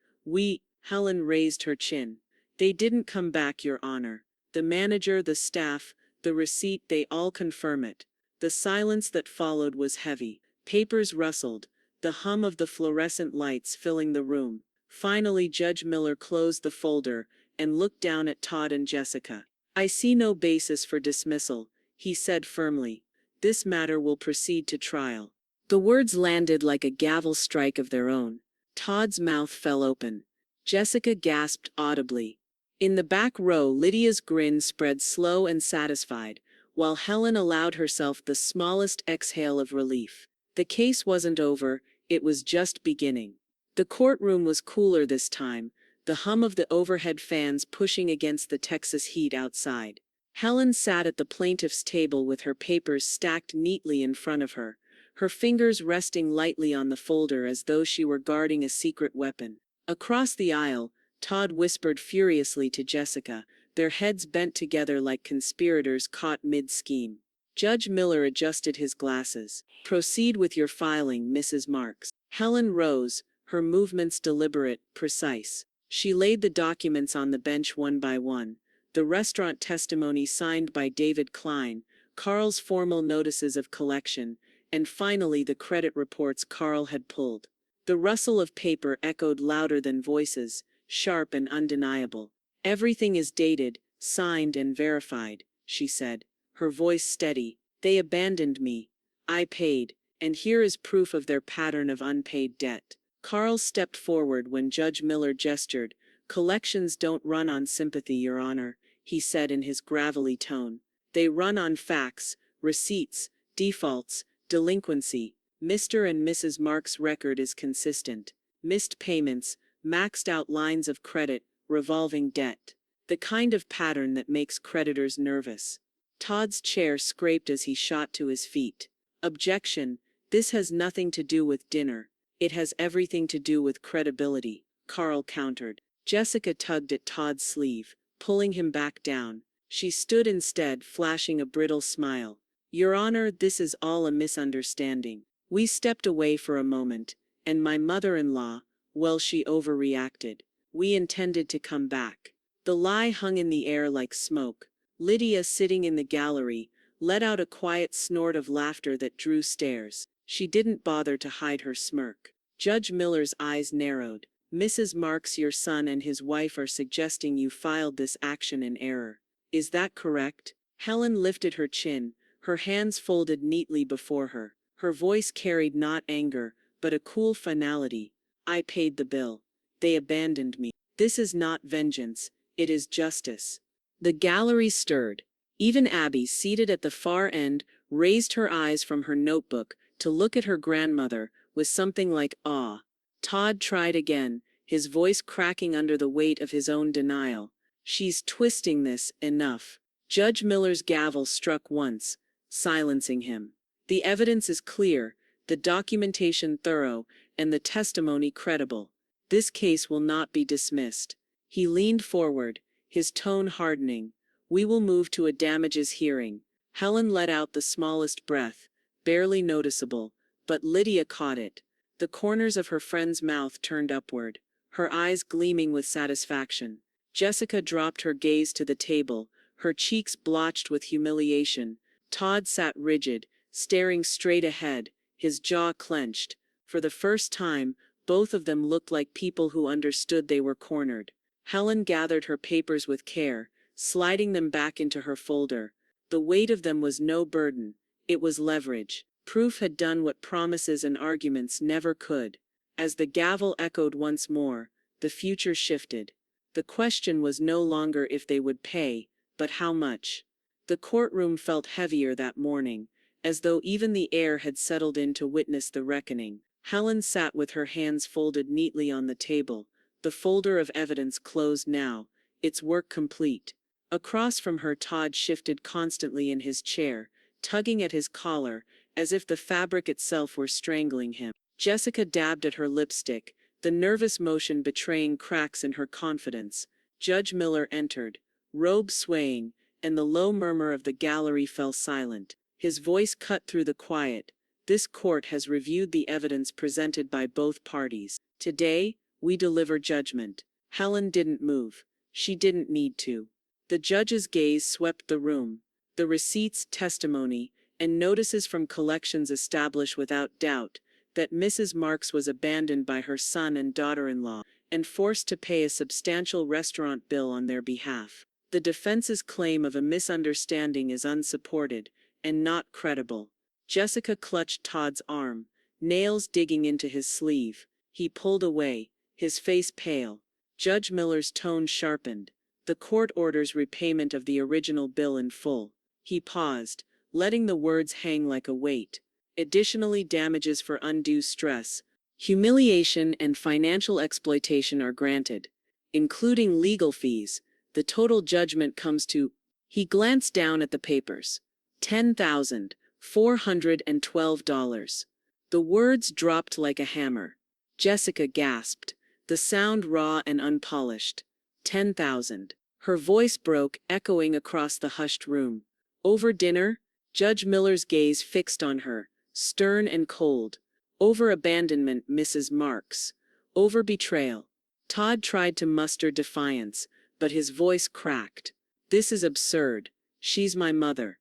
Helen raised her chin. "They didn't come back, Your Honor. The manager, the staff, the receipt, they all confirm it." The silence that followed was heavy. Papers rustled, the hum of the fluorescent lights filling the room. Finally, Judge Miller closed the folder and looked down at Todd and Jessica. "I see no basis for dismissal," he said firmly. "This matter will proceed to trial." The words landed like a gavel strike of their own. Todd's mouth fell open. Jessica gasped audibly. In the back row, Lydia's grin spread slow and satisfied, while Helen allowed herself the smallest exhale of relief. The case wasn't over, it was just beginning. The courtroom was cooler this time, the hum of the overhead fans pushing against the Texas heat outside. Helen sat at the plaintiff's table with her papers stacked neatly in front of her, her fingers resting lightly on the folder as though she were guarding a secret weapon. Across the aisle, Todd whispered furiously to Jessica, their heads bent together like conspirators caught mid-scheme. Judge Miller adjusted his glasses. "Proceed with your filing, Mrs. Marks." Helen rose, her movements deliberate, precise. She laid the documents on the bench one by one. The restaurant testimony signed by David Klein, Carl's formal notices of collection, and finally the credit reports Carl had pulled. The rustle of paper echoed louder than voices, sharp and undeniable. "Everything is dated, signed and verified," she said, her voice steady. "They abandoned me. I paid, and here is proof of their pattern of unpaid debt." Carl stepped forward when Judge Miller gestured. "Collections don't run on sympathy, Your Honor," he said in his gravelly tone. "They run on facts, receipts, defaults, delinquency. Mr. and Mrs. Marks' record is consistent. Missed payments, maxed out lines of credit, revolving debt. The kind of pattern that makes creditors nervous." Todd's chair scraped as he shot to his feet. "Objection. This has nothing to do with dinner. It has everything to do with credibility," Carl countered. Jessica tugged at Todd's sleeve, pulling him back down. She stood instead, flashing a brittle smile. "Your Honor, this is all a misunderstanding. We stepped away for a moment, and my mother-in-law, well, she overreacted. We intended to come back." The lie hung in the air like smoke. Lydia, sitting in the gallery, let out a quiet snort of laughter that drew stares. She didn't bother to hide her smirk. Judge Miller's eyes narrowed. "Mrs. Marks, your son and his wife are suggesting you filed this action in error. Is that correct?" Helen lifted her chin, her hands folded neatly before her. Her voice carried not anger, but a cool finality. "I paid the bill. They abandoned me. This is not vengeance, it is justice." The gallery stirred. Even Abby, seated at the far end, raised her eyes from her notebook to look at her grandmother with something like awe. Todd tried again, his voice cracking under the weight of his own denial. "She's twisting this, enough." Judge Miller's gavel struck once, silencing him. "The evidence is clear, the documentation thorough, and the testimony credible. This case will not be dismissed." He leaned forward, his tone hardening. "We will move to a damages hearing." Helen let out the smallest breath, barely noticeable, but Lydia caught it. The corners of her friend's mouth turned upward, her eyes gleaming with satisfaction. Jessica dropped her gaze to the table, her cheeks blotched with humiliation. Todd sat rigid, staring straight ahead, his jaw clenched. For the first time, both of them looked like people who understood they were cornered. Helen gathered her papers with care, sliding them back into her folder. The weight of them was no burden, it was leverage. Proof had done what promises and arguments never could. As the gavel echoed once more, the future shifted. The question was no longer if they would pay, but how much. The courtroom felt heavier that morning, as though even the air had settled in to witness the reckoning. Helen sat with her hands folded neatly on the table, the folder of evidence closed now, its work complete. Across from her, Todd shifted constantly in his chair, tugging at his collar, as if the fabric itself were strangling him. Jessica dabbed at her lipstick, the nervous motion betraying cracks in her confidence. Judge Miller entered, robe swaying, and the low murmur of the gallery fell silent. His voice cut through the quiet. This court has reviewed the evidence presented by both parties. Today, we deliver judgment. Helen didn't move. She didn't need to. The judge's gaze swept the room. The receipts, testimony, and notices from collections establish without doubt that Mrs. Marks was abandoned by her son and daughter-in-law and forced to pay a substantial restaurant bill on their behalf. The defense's claim of a misunderstanding is unsupported and not credible. Jessica clutched Todd's arm, nails digging into his sleeve. He pulled away, his face pale. Judge Miller's tone sharpened. The court orders repayment of the original bill in full. He paused, letting the words hang like a weight. Additionally, damages for undue stress, humiliation, and financial exploitation are granted, including legal fees. The total judgment comes to... He glanced down at the papers. $10,412. The words dropped like a hammer. Jessica gasped, the sound raw and unpolished. 10,000. Her voice broke, echoing across the hushed room. Over dinner, Judge Miller's gaze fixed on her, stern and cold. Over abandonment, Mrs. Marks. Over betrayal. Todd tried to muster defiance, but his voice cracked. This is absurd. She's my mother.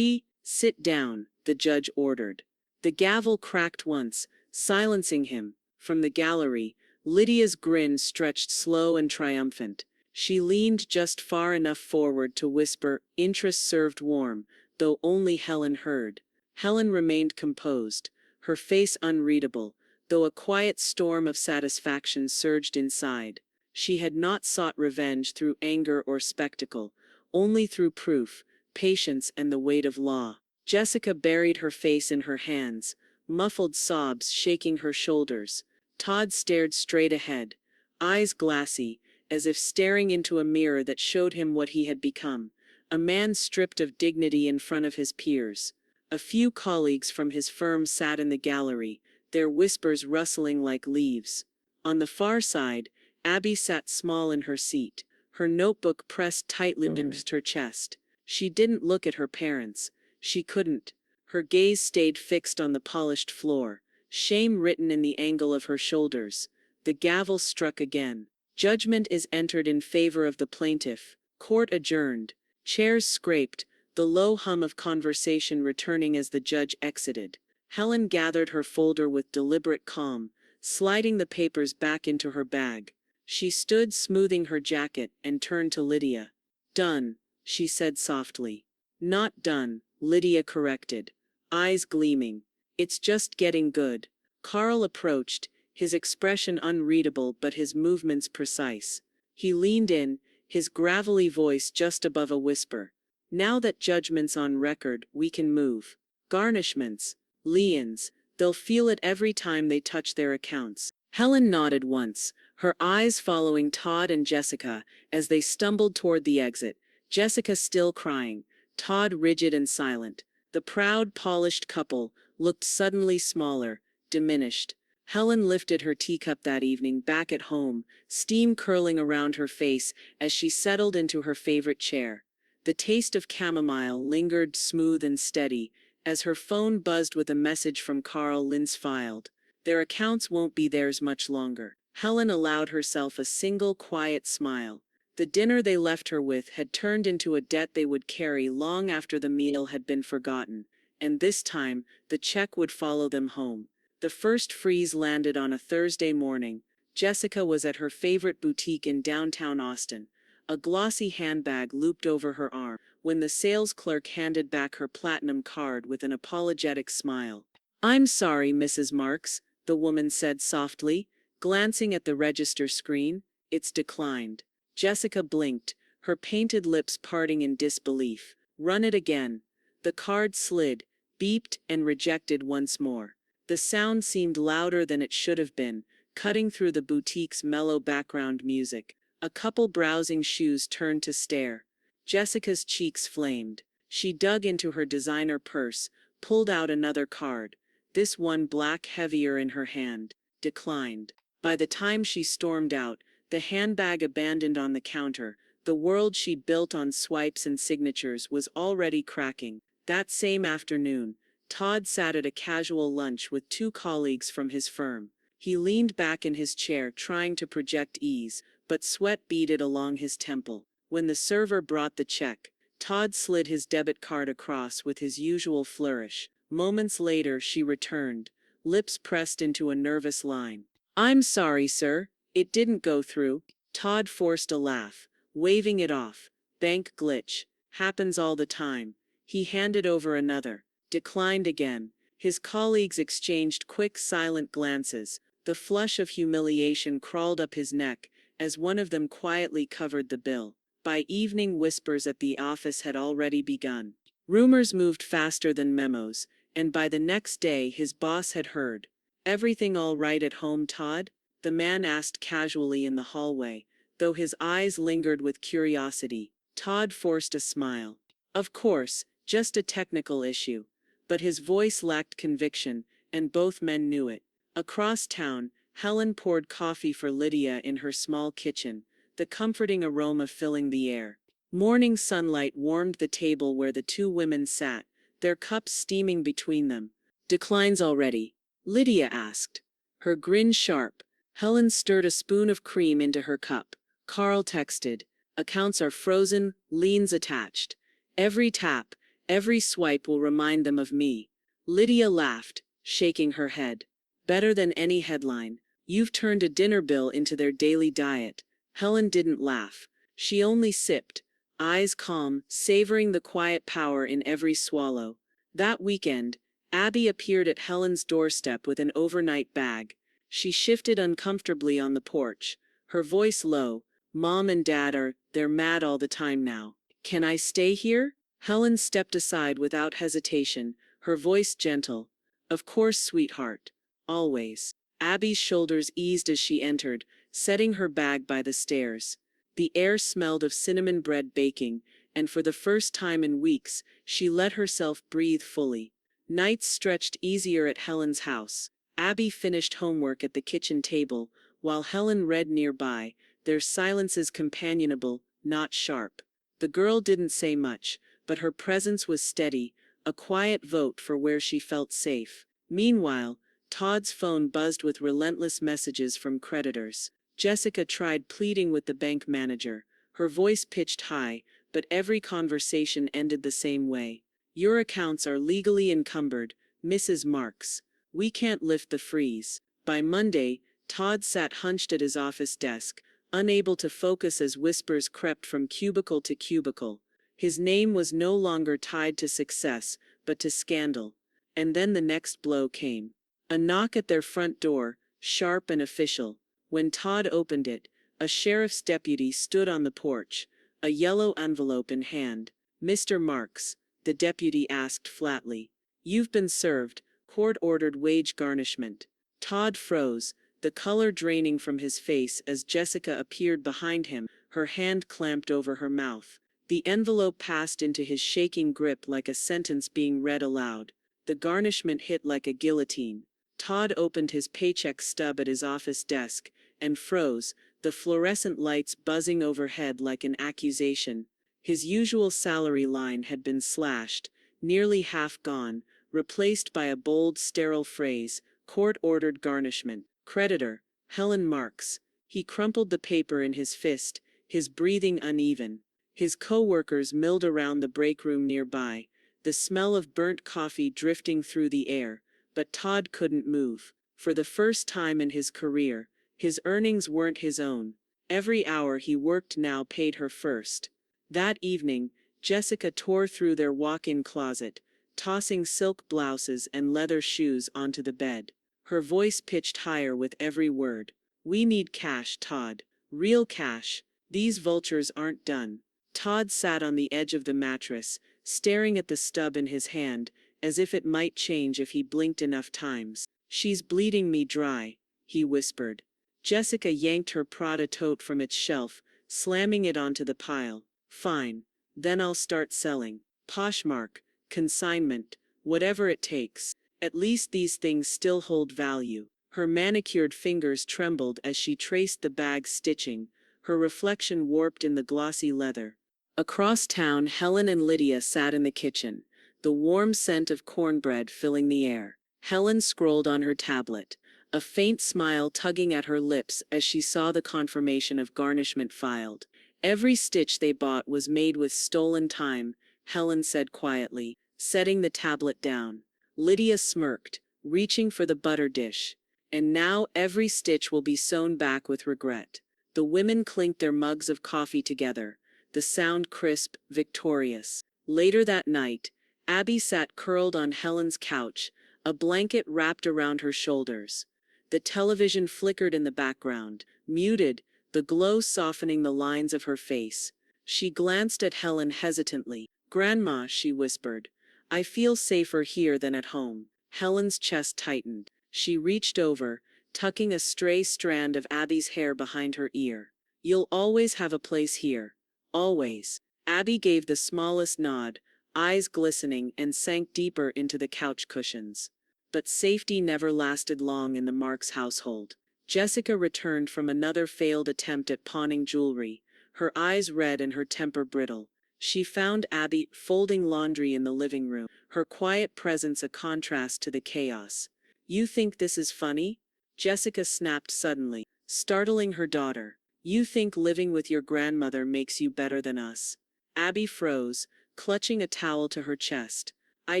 Sit down, the judge ordered. The gavel cracked once, silencing him. From the gallery, Lydia's grin stretched slow and triumphant. She leaned just far enough forward to whisper, "Interest served warm," though only Helen heard. Helen remained composed, her face unreadable, though a quiet storm of satisfaction surged inside. She had not sought revenge through anger or spectacle, only through proof, patience, and the weight of law. Jessica buried her face in her hands, muffled sobs shaking her shoulders. Todd stared straight ahead, eyes glassy, as if staring into a mirror that showed him what he had become, a man stripped of dignity in front of his peers. A few colleagues from his firm sat in the gallery, their whispers rustling like leaves. On the far side, Abby sat small in her seat, her notebook pressed tightly against her chest. She didn't look at her parents. She couldn't. Her gaze stayed fixed on the polished floor, shame written in the angle of her shoulders. The gavel struck again. Judgment is entered in favor of the plaintiff. Court adjourned. Chairs scraped, the low hum of conversation returning as the judge exited. Helen gathered her folder with deliberate calm, sliding the papers back into her bag. She stood smoothing her jacket and turned to Lydia. "Done," she said softly. "Not done," Lydia corrected, eyes gleaming. "It's just getting good." Carl approached, his expression unreadable but his movements precise. He leaned in, his gravelly voice just above a whisper. "Now that judgment's on record, we can move. Garnishments, liens, they'll feel it every time they touch their accounts." Helen nodded once, her eyes following Todd and Jessica as they stumbled toward the exit, Jessica still crying, Todd rigid and silent. The proud, polished couple looked suddenly smaller, diminished. Helen lifted her teacup that evening back at home, steam curling around her face as she settled into her favorite chair. The taste of chamomile lingered smooth and steady as her phone buzzed with a message from Carl Linz filed. Their accounts won't be theirs much longer. Helen allowed herself a single quiet smile. The dinner they left her with had turned into a debt they would carry long after the meal had been forgotten, and this time, the check would follow them home. The first freeze landed on a Thursday morning. Jessica was at her favorite boutique in downtown Austin, a glossy handbag looped over her arm, when the sales clerk handed back her platinum card with an apologetic smile. "I'm sorry, Mrs. Marks," the woman said softly, glancing at the register screen. "It's declined." Jessica blinked, her painted lips parting in disbelief. "Run it again." The card slid, beeped and rejected once more. The sound seemed louder than it should have been, cutting through the boutique's mellow background music. A couple browsing shoes turned to stare. Jessica's cheeks flamed. She dug into her designer purse, pulled out another card. This one, black, heavier in her hand. Declined. By the time she stormed out, the handbag abandoned on the counter, the world she'd built on swipes and signatures was already cracking. That same afternoon, Todd sat at a casual lunch with two colleagues from his firm. He leaned back in his chair trying to project ease, but sweat beaded along his temple. When the server brought the check, Todd slid his debit card across with his usual flourish. Moments later she returned, lips pressed into a nervous line. "I'm sorry, sir. It didn't go through." Todd forced a laugh, waving it off. "Bank glitch. Happens all the time." He handed over another. Declined again. His colleagues exchanged quick, silent glances. The flush of humiliation crawled up his neck as one of them quietly covered the bill. By evening, whispers at the office had already begun. Rumors moved faster than memos, and by the next day his boss had heard. "Everything all right at home, Todd?" the man asked casually in the hallway, though his eyes lingered with curiosity. Todd forced a smile. "Of course, just a technical issue." But his voice lacked conviction, and both men knew it. Across town, Helen poured coffee for Lydia in her small kitchen, the comforting aroma filling the air. Morning sunlight warmed the table where the two women sat, their cups steaming between them. "Declines already?" Lydia asked. Her grin sharp. Helen stirred a spoon of cream into her cup. Carl texted, "Accounts are frozen, liens attached. Every tap, every swipe will remind them of me." Lydia laughed, shaking her head. "Better than any headline. You've turned a dinner bill into their daily diet." Helen didn't laugh. She only sipped, eyes calm, savoring the quiet power in every swallow. That weekend, Abby appeared at Helen's doorstep with an overnight bag. She shifted uncomfortably on the porch, her voice low. "Mom and Dad they're mad all the time now. Can I stay here?" Helen stepped aside without hesitation, her voice gentle. "Of course, sweetheart. Always." Abby's shoulders eased as she entered, setting her bag by the stairs. The air smelled of cinnamon bread baking, and for the first time in weeks, she let herself breathe fully. Nights stretched easier at Helen's house. Abby finished homework at the kitchen table, while Helen read nearby, their silences companionable, not sharp. The girl didn't say much, but her presence was steady, a quiet vote for where she felt safe. Meanwhile, Todd's phone buzzed with relentless messages from creditors. Jessica tried pleading with the bank manager, her voice pitched high, but every conversation ended the same way. "Your accounts are legally encumbered, Mrs. Marks. We can't lift the freeze." By Monday, Todd sat hunched at his office desk, unable to focus as whispers crept from cubicle to cubicle. His name was no longer tied to success, but to scandal. And then the next blow came. A knock at their front door, sharp and official. When Todd opened it, a sheriff's deputy stood on the porch, a yellow envelope in hand. "Mr. Marks," the deputy asked flatly. "You've been served, court-ordered wage garnishment." Todd froze, the color draining from his face as Jessica appeared behind him, her hand clamped over her mouth. The envelope passed into his shaking grip like a sentence being read aloud. The garnishment hit like a guillotine. Todd opened his paycheck stub at his office desk and froze, the fluorescent lights buzzing overhead like an accusation. His usual salary line had been slashed, nearly half gone, replaced by a bold, sterile phrase, "Court-ordered garnishment. Creditor, Helen Marks." He crumpled the paper in his fist, his breathing uneven. His co-workers milled around the break room nearby, the smell of burnt coffee drifting through the air, but Todd couldn't move. For the first time in his career, his earnings weren't his own. Every hour he worked now paid her first. That evening, Jessica tore through their walk-in closet, tossing silk blouses and leather shoes onto the bed. Her voice pitched higher with every word. "We need cash, Todd. Real cash. These vultures aren't done." Todd sat on the edge of the mattress, staring at the stub in his hand, as if it might change if he blinked enough times. She's bleeding me dry, he whispered. Jessica yanked her Prada tote from its shelf, slamming it onto the pile. Fine. Then I'll start selling. Poshmark, consignment, whatever it takes. At least these things still hold value. Her manicured fingers trembled as she traced the bag's stitching, her reflection warped in the glossy leather. Across town, Helen and Lydia sat in the kitchen, the warm scent of cornbread filling the air. Helen scrolled on her tablet, a faint smile tugging at her lips as she saw the confirmation of garnishment filed. Every stitch they bought was made with stolen time, Helen said quietly, setting the tablet down. Lydia smirked, reaching for the butter dish. And now every stitch will be sewn back with regret. The women clinked their mugs of coffee together, the sound crisp, victorious. Later that night, Abby sat curled on Helen's couch, a blanket wrapped around her shoulders. The television flickered in the background, muted, the glow softening the lines of her face. She glanced at Helen hesitantly. "Grandma," she whispered, "I feel safer here than at home." Helen's chest tightened. She reached over, tucking a stray strand of Abby's hair behind her ear. "You'll always have a place here. Always." Abby gave the smallest nod, eyes glistening, and sank deeper into the couch cushions. But safety never lasted long in the Marks household. Jessica returned from another failed attempt at pawning jewelry, her eyes red and her temper brittle. She found Abby folding laundry in the living room, her quiet presence a contrast to the chaos. "You think this is funny?" Jessica snapped suddenly, startling her daughter. "You think living with your grandmother makes you better than us?" Abby froze, clutching a towel to her chest. "I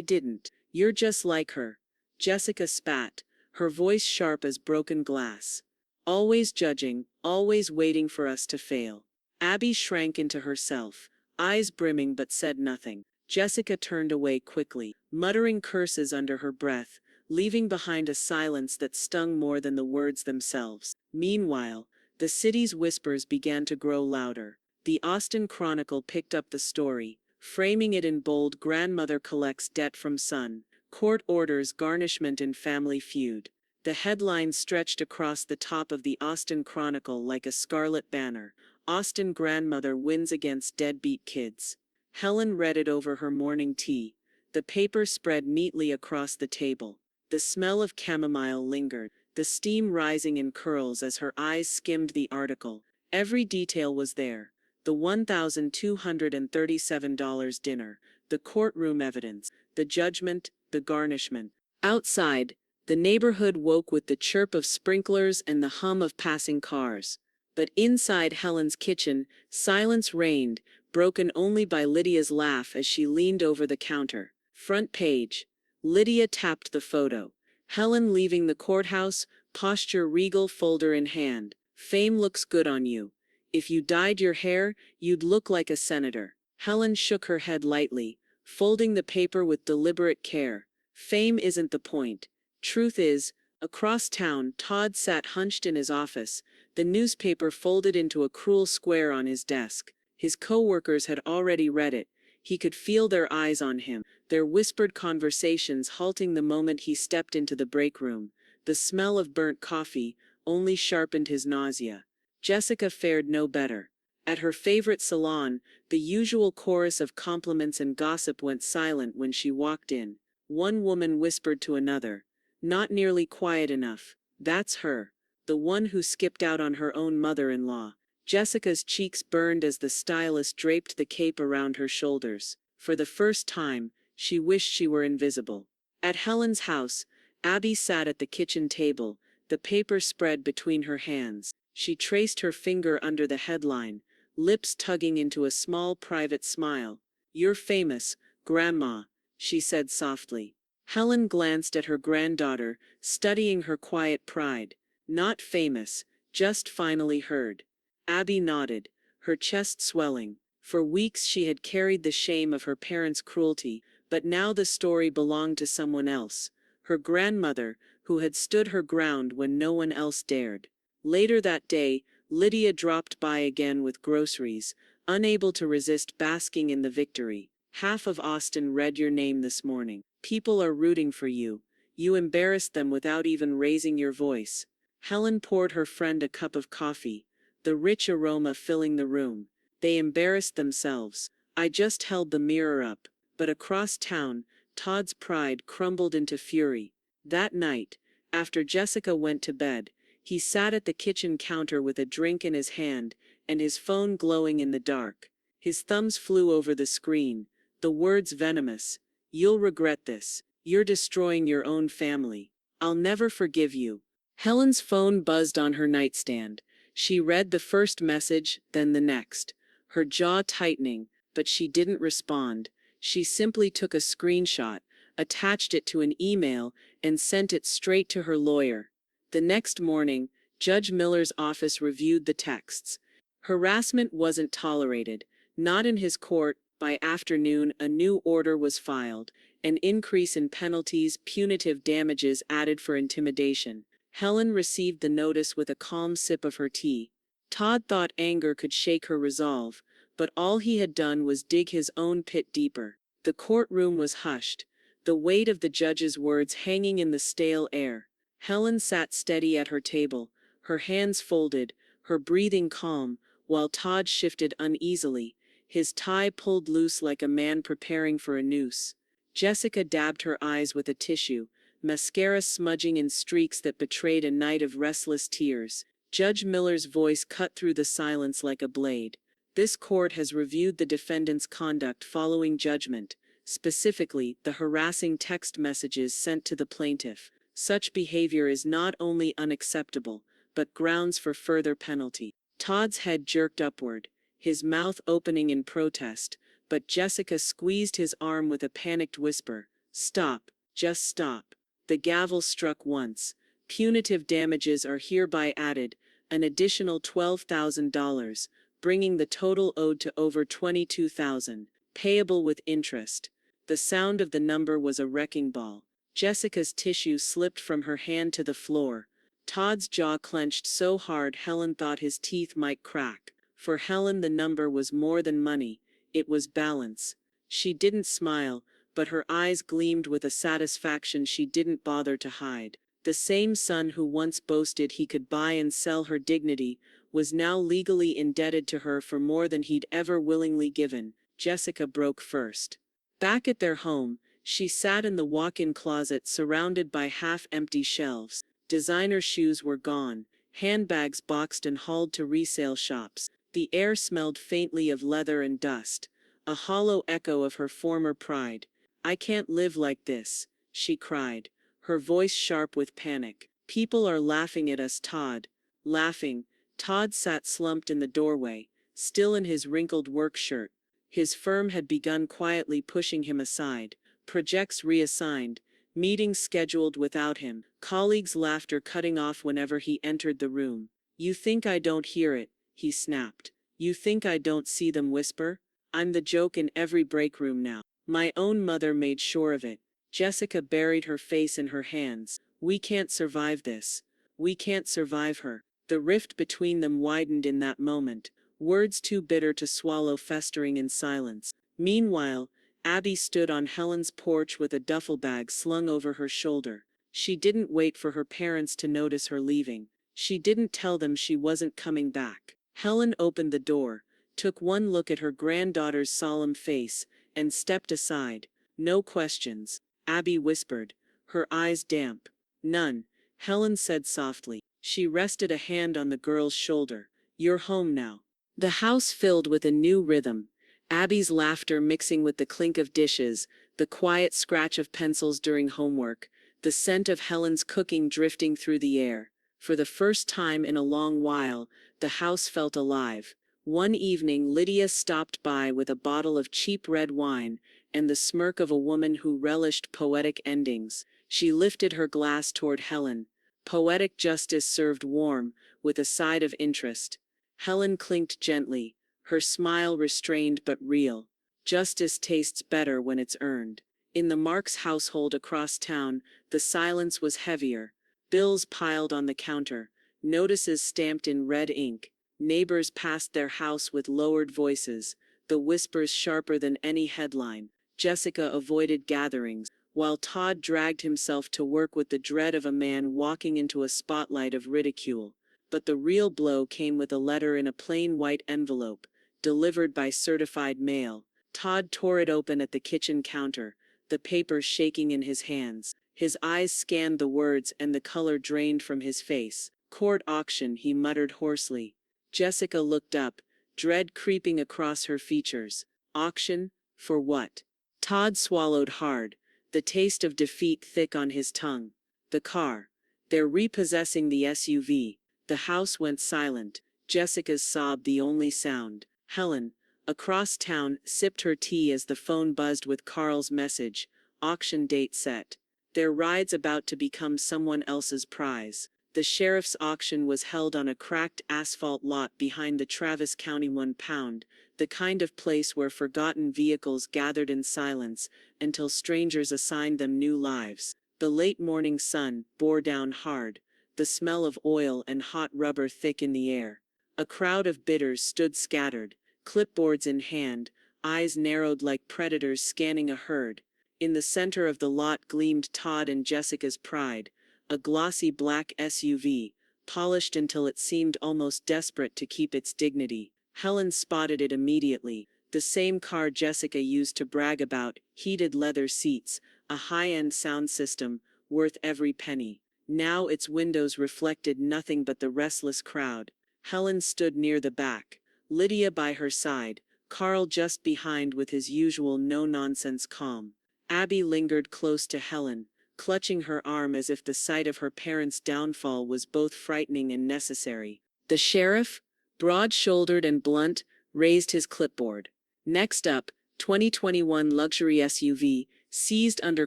didn't. You're just like her." Jessica spat, her voice sharp as broken glass. "Always judging, always waiting for us to fail." Abby shrank into herself, eyes brimming but said nothing. Jessica turned away quickly, muttering curses under her breath, leaving behind a silence that stung more than the words themselves. Meanwhile, the city's whispers began to grow louder. The Austin Chronicle picked up the story, framing it in bold: "Grandmother collects debt from son. Court orders garnishment in family feud." The headline stretched across the top of the Austin Chronicle like a scarlet banner. "Austin grandmother wins against deadbeat kids." Helen read it over her morning tea. The paper spread neatly across the table. The smell of chamomile lingered, the steam rising in curls as her eyes skimmed the article. Every detail was there. The $1,237 dinner, the courtroom evidence, the judgment, the garnishment. Outside, the neighborhood woke with the chirp of sprinklers and the hum of passing cars. But inside Helen's kitchen, silence reigned, broken only by Lydia's laugh as she leaned over the counter. Front page. Lydia tapped the photo. Helen leaving the courthouse, posture regal, folder in hand. "Fame looks good on you. If you dyed your hair, you'd look like a senator." Helen shook her head lightly, folding the paper with deliberate care. "Fame isn't the point. Truth is." Across town, Todd sat hunched in his office, the newspaper folded into a cruel square on his desk. His co-workers had already read it. He could feel their eyes on him, their whispered conversations halting the moment he stepped into the break room. The smell of burnt coffee only sharpened his nausea. Jessica fared no better. At her favorite salon, the usual chorus of compliments and gossip went silent when she walked in. One woman whispered to another, "Not nearly quiet enough. That's her. The one who skipped out on her own mother-in-law." Jessica's cheeks burned as the stylist draped the cape around her shoulders. For the first time, she wished she were invisible. At Helen's house, Abby sat at the kitchen table, the paper spread between her hands. She traced her finger under the headline, lips tugging into a small private smile. "You're famous, Grandma," she said softly. Helen glanced at her granddaughter, studying her quiet pride. "Not famous, just finally heard." Abby nodded, her chest swelling. For weeks she had carried the shame of her parents' cruelty, but now the story belonged to someone else. Her grandmother, who had stood her ground when no one else dared. Later that day, Lydia dropped by again with groceries, unable to resist basking in the victory. "Half of Austin read your name this morning." People are rooting for you. You embarrassed them without even raising your voice. Helen poured her friend a cup of coffee, the rich aroma filling the room. They embarrassed themselves. I just held the mirror up. But across town, Todd's pride crumbled into fury. That night, after Jessica went to bed, he sat at the kitchen counter with a drink in his hand and his phone glowing in the dark. His thumbs flew over the screen, the words venomous. "You'll regret this. You're destroying your own family. I'll never forgive you." Helen's phone buzzed on her nightstand. She read the first message, then the next, her jaw tightening, but she didn't respond. She simply took a screenshot, attached it to an email, and sent it straight to her lawyer. The next morning, Judge Miller's office reviewed the texts. Harassment wasn't tolerated, not in his court. By afternoon, a new order was filed, an increase in penalties, punitive damages added for intimidation. Helen received the notice with a calm sip of her tea. Todd thought anger could shake her resolve, but all he had done was dig his own pit deeper. The courtroom was hushed, the weight of the judge's words hanging in the stale air. Helen sat steady at her table, her hands folded, her breathing calm, while Todd shifted uneasily, his tie pulled loose like a man preparing for a noose. Jessica dabbed her eyes with a tissue, mascara smudging in streaks that betrayed a night of restless tears. Judge Miller's voice cut through the silence like a blade. This court has reviewed the defendant's conduct following judgment, specifically the harassing text messages sent to the plaintiff. Such behavior is not only unacceptable, but grounds for further penalty. Todd's head jerked upward, his mouth opening in protest, but Jessica squeezed his arm with a panicked whisper. "Stop, just stop." The gavel struck once. Punitive damages are hereby added, an additional $12,000, bringing the total owed to over $22,000, payable with interest. The sound of the number was a wrecking ball. Jessica's tissue slipped from her hand to the floor. Todd's jaw clenched so hard Helen thought his teeth might crack. For Helen, the number was more than money, it was balance. She didn't smile, but her eyes gleamed with a satisfaction she didn't bother to hide. The same son who once boasted he could buy and sell her dignity was now legally indebted to her for more than he'd ever willingly given. Jessica broke first. Back at their home, she sat in the walk-in closet surrounded by half-empty shelves. Designer shoes were gone, handbags boxed and hauled to resale shops. The air smelled faintly of leather and dust, a hollow echo of her former pride. "I can't live like this," she cried, her voice sharp with panic. "People are laughing at us, Todd." Laughing. Todd sat slumped in the doorway, still in his wrinkled work shirt. His firm had begun quietly pushing him aside. Projects reassigned, meetings scheduled without him, colleagues' laughter cutting off whenever he entered the room. "You think I don't hear it?" he snapped. "You think I don't see them whisper? I'm the joke in every break room now. My own mother made sure of it." Jessica buried her face in her hands. "We can't survive this. We can't survive her." The rift between them widened in that moment, words too bitter to swallow festering in silence. Meanwhile, Abby stood on Helen's porch with a duffel bag slung over her shoulder. She didn't wait for her parents to notice her leaving. She didn't tell them she wasn't coming back. Helen opened the door, took one look at her granddaughter's solemn face, and stepped aside. "No questions," Abby whispered, her eyes damp. "None," Helen said softly. She rested a hand on the girl's shoulder. "You're home now." The house filled with a new rhythm, Abby's laughter mixing with the clink of dishes, the quiet scratch of pencils during homework, the scent of Helen's cooking drifting through the air. For the first time in a long while, the house felt alive. One evening Lydia stopped by with a bottle of cheap red wine and the smirk of a woman who relished poetic endings. She lifted her glass toward Helen. Poetic justice served warm, with a side of interest. Helen clinked gently, her smile restrained but real. Justice tastes better when it's earned. In the Marks household across town, the silence was heavier. Bills piled on the counter, notices stamped in red ink. Neighbors passed their house with lowered voices, the whispers sharper than any headline. Jessica avoided gatherings, while Todd dragged himself to work with the dread of a man walking into a spotlight of ridicule. But the real blow came with a letter in a plain white envelope, delivered by certified mail. Todd tore it open at the kitchen counter, the papers shaking in his hands. His eyes scanned the words and the color drained from his face. "Court auction," he muttered hoarsely. Jessica looked up, dread creeping across her features. "Auction? For what?" Todd swallowed hard, the taste of defeat thick on his tongue. "The car. They're repossessing the SUV." The house went silent, Jessica's sob the only sound. Helen, across town, sipped her tea as the phone buzzed with Carl's message. Auction date set. Their ride's about to become someone else's prize. The sheriff's auction was held on a cracked asphalt lot behind the Travis County 1 pound, the kind of place where forgotten vehicles gathered in silence until strangers assigned them new lives. The late morning sun bore down hard, the smell of oil and hot rubber thick in the air. A crowd of bidders stood scattered, clipboards in hand, eyes narrowed like predators scanning a herd. In the center of the lot gleamed Todd and Jessica's pride, a glossy black SUV, polished until it seemed almost desperate to keep its dignity. Helen spotted it immediately, the same car Jessica used to brag about, heated leather seats, a high-end sound system, worth every penny. Now its windows reflected nothing but the restless crowd. Helen stood near the back, Lydia by her side, Carl just behind with his usual no-nonsense calm. Abby lingered close to Helen, clutching her arm as if the sight of her parents' downfall was both frightening and necessary. The sheriff, broad-shouldered and blunt, raised his clipboard. "Next up, 2021 luxury SUV, seized under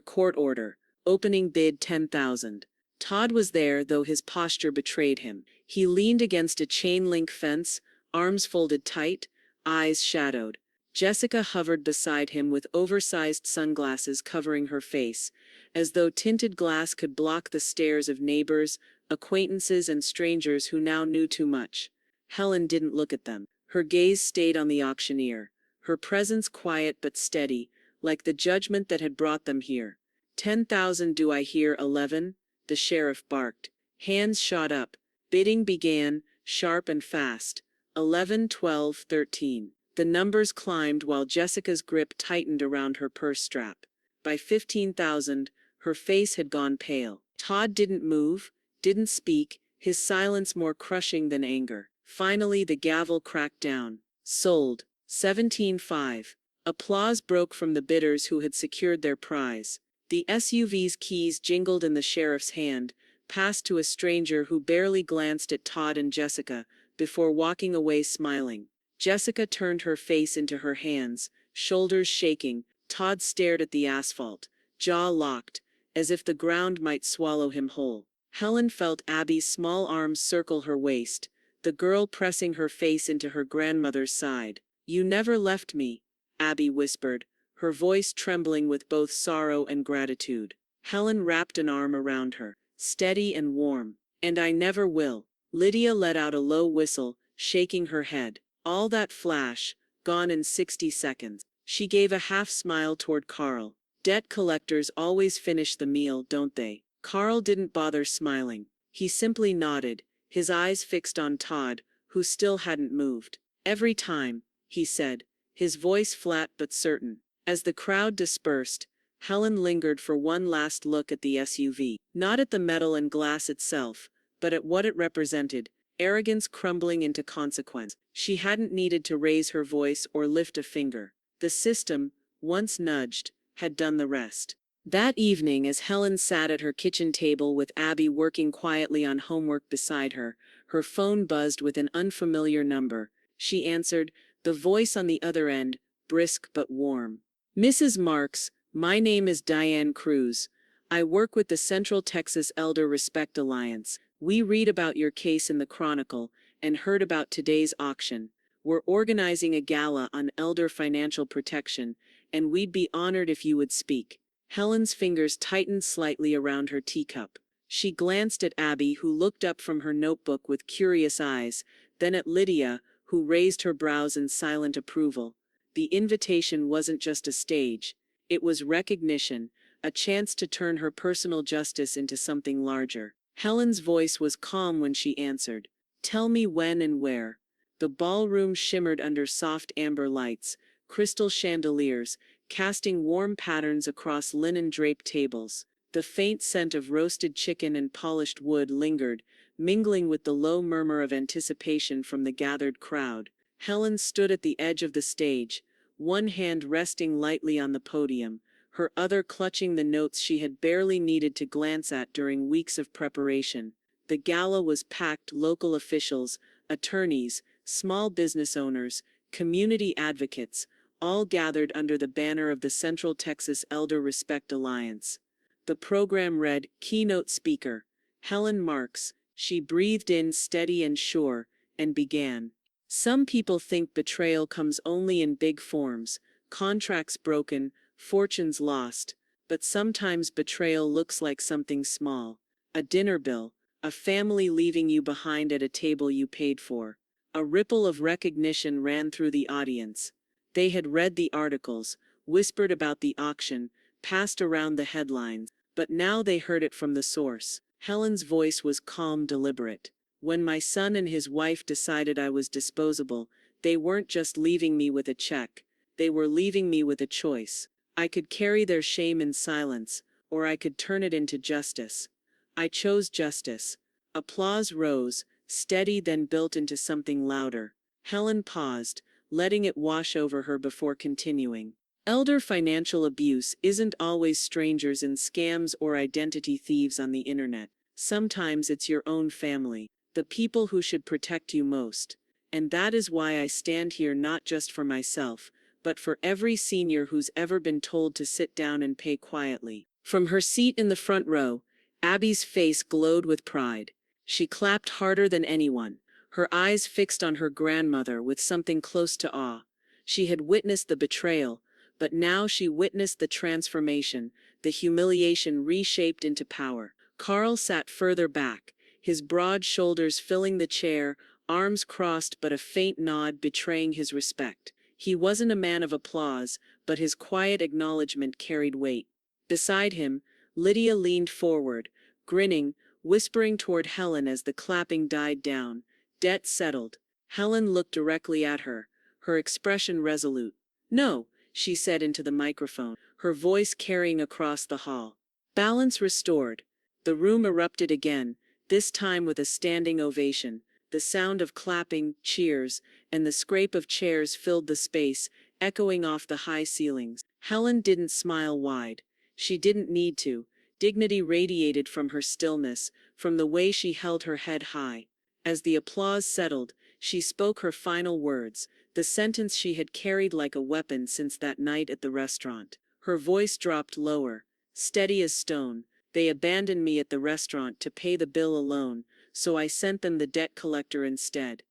court order, opening bid 10,000. Todd was there, though his posture betrayed him. He leaned against a chain-link fence, arms folded tight, eyes shadowed. Jessica hovered beside him with oversized sunglasses covering her face, as though tinted glass could block the stares of neighbors, acquaintances and strangers who now knew too much. Helen didn't look at them. Her gaze stayed on the auctioneer, her presence quiet but steady, like the judgment that had brought them here. 10,000, do I hear 11? The sheriff barked. Hands shot up. Bidding began, sharp and fast. 11, 12, 13. The numbers climbed while Jessica's grip tightened around her purse strap. By 15,000, her face had gone pale. Todd didn't move, didn't speak, his silence more crushing than anger. Finally the gavel cracked down. Sold. 17.5. Applause broke from the bidders who had secured their prize. The SUV's keys jingled in the sheriff's hand, passed to a stranger who barely glanced at Todd and Jessica, before walking away smiling. Jessica turned her face into her hands, shoulders shaking. Todd stared at the asphalt, jaw locked, as if the ground might swallow him whole. Helen felt Abby's small arms circle her waist, the girl pressing her face into her grandmother's side. "You never left me," Abby whispered, her voice trembling with both sorrow and gratitude. Helen wrapped an arm around her, steady and warm. "And I never will." Lydia let out a low whistle, shaking her head. All that flash, gone in 60 seconds. She gave a half-smile toward Carl. "Debt collectors always finish the meal, don't they?" Carl didn't bother smiling. He simply nodded, his eyes fixed on Todd, who still hadn't moved. "Every time," he said, his voice flat but certain. As the crowd dispersed, Helen lingered for one last look at the SUV. Not at the metal and glass itself, but at what it represented. Arrogance crumbling into consequence. She hadn't needed to raise her voice or lift a finger. The system, once nudged, had done the rest. That evening, as Helen sat at her kitchen table with Abby working quietly on homework beside her, her phone buzzed with an unfamiliar number. She answered, the voice on the other end, brisk but warm. "Mrs. Marks, my name is Diane Cruz. I work with the Central Texas Elder Respect Alliance. We read about your case in the Chronicle and heard about today's auction. We're organizing a gala on elder financial protection, and we'd be honored if you would speak." Helen's fingers tightened slightly around her teacup. She glanced at Abby, who looked up from her notebook with curious eyes, then at Lydia, who raised her brows in silent approval. The invitation wasn't just a stage. It was recognition, a chance to turn her personal justice into something larger. Helen's voice was calm when she answered, "Tell me when and where." The ballroom shimmered under soft amber lights, crystal chandeliers, casting warm patterns across linen-draped tables. The faint scent of roasted chicken and polished wood lingered, mingling with the low murmur of anticipation from the gathered crowd. Helen stood at the edge of the stage, one hand resting lightly on the podium, her other clutching the notes she had barely needed to glance at during weeks of preparation. The gala was packed. Local officials, attorneys, small business owners, community advocates, all gathered under the banner of the Central Texas Elder Respect Alliance. The program read, "Keynote Speaker, Helen Marks." She breathed in steady and sure, and began. "Some people think betrayal comes only in big forms, contracts broken, fortunes lost, but sometimes betrayal looks like something small. A dinner bill, a family leaving you behind at a table you paid for." A ripple of recognition ran through the audience. They had read the articles, whispered about the auction, passed around the headlines, but now they heard it from the source. Helen's voice was calm, deliberate. "When my son and his wife decided I was disposable, they weren't just leaving me with a check, they were leaving me with a choice. I could carry their shame in silence, or I could turn it into justice. I chose justice." Applause rose, steady, then built into something louder. Helen paused, letting it wash over her before continuing. "Elder financial abuse isn't always strangers and scams or identity thieves on the internet. Sometimes it's your own family, the people who should protect you most. And that is why I stand here, not just for myself, but for every senior who's ever been told to sit down and pay quietly." From her seat in the front row, Abby's face glowed with pride. She clapped harder than anyone, her eyes fixed on her grandmother with something close to awe. She had witnessed the betrayal, but now she witnessed the transformation, the humiliation reshaped into power. Carl sat further back, his broad shoulders filling the chair, arms crossed but a faint nod betraying his respect. He wasn't a man of applause, but his quiet acknowledgement carried weight. Beside him, Lydia leaned forward, grinning, whispering toward Helen as the clapping died down. "Debt settled." Helen looked directly at her, her expression resolute. "No," she said into the microphone, her voice carrying across the hall. Balance restored. The room erupted again, this time with a standing ovation. The sound of clapping, cheers, and the scrape of chairs filled the space, echoing off the high ceilings. Helen didn't smile wide. She didn't need to. Dignity radiated from her stillness, from the way she held her head high. As the applause settled, she spoke her final words, the sentence she had carried like a weapon since that night at the restaurant. Her voice dropped lower, steady as stone. "They abandoned me at the restaurant to pay the bill alone, so I sent them the debt collector instead.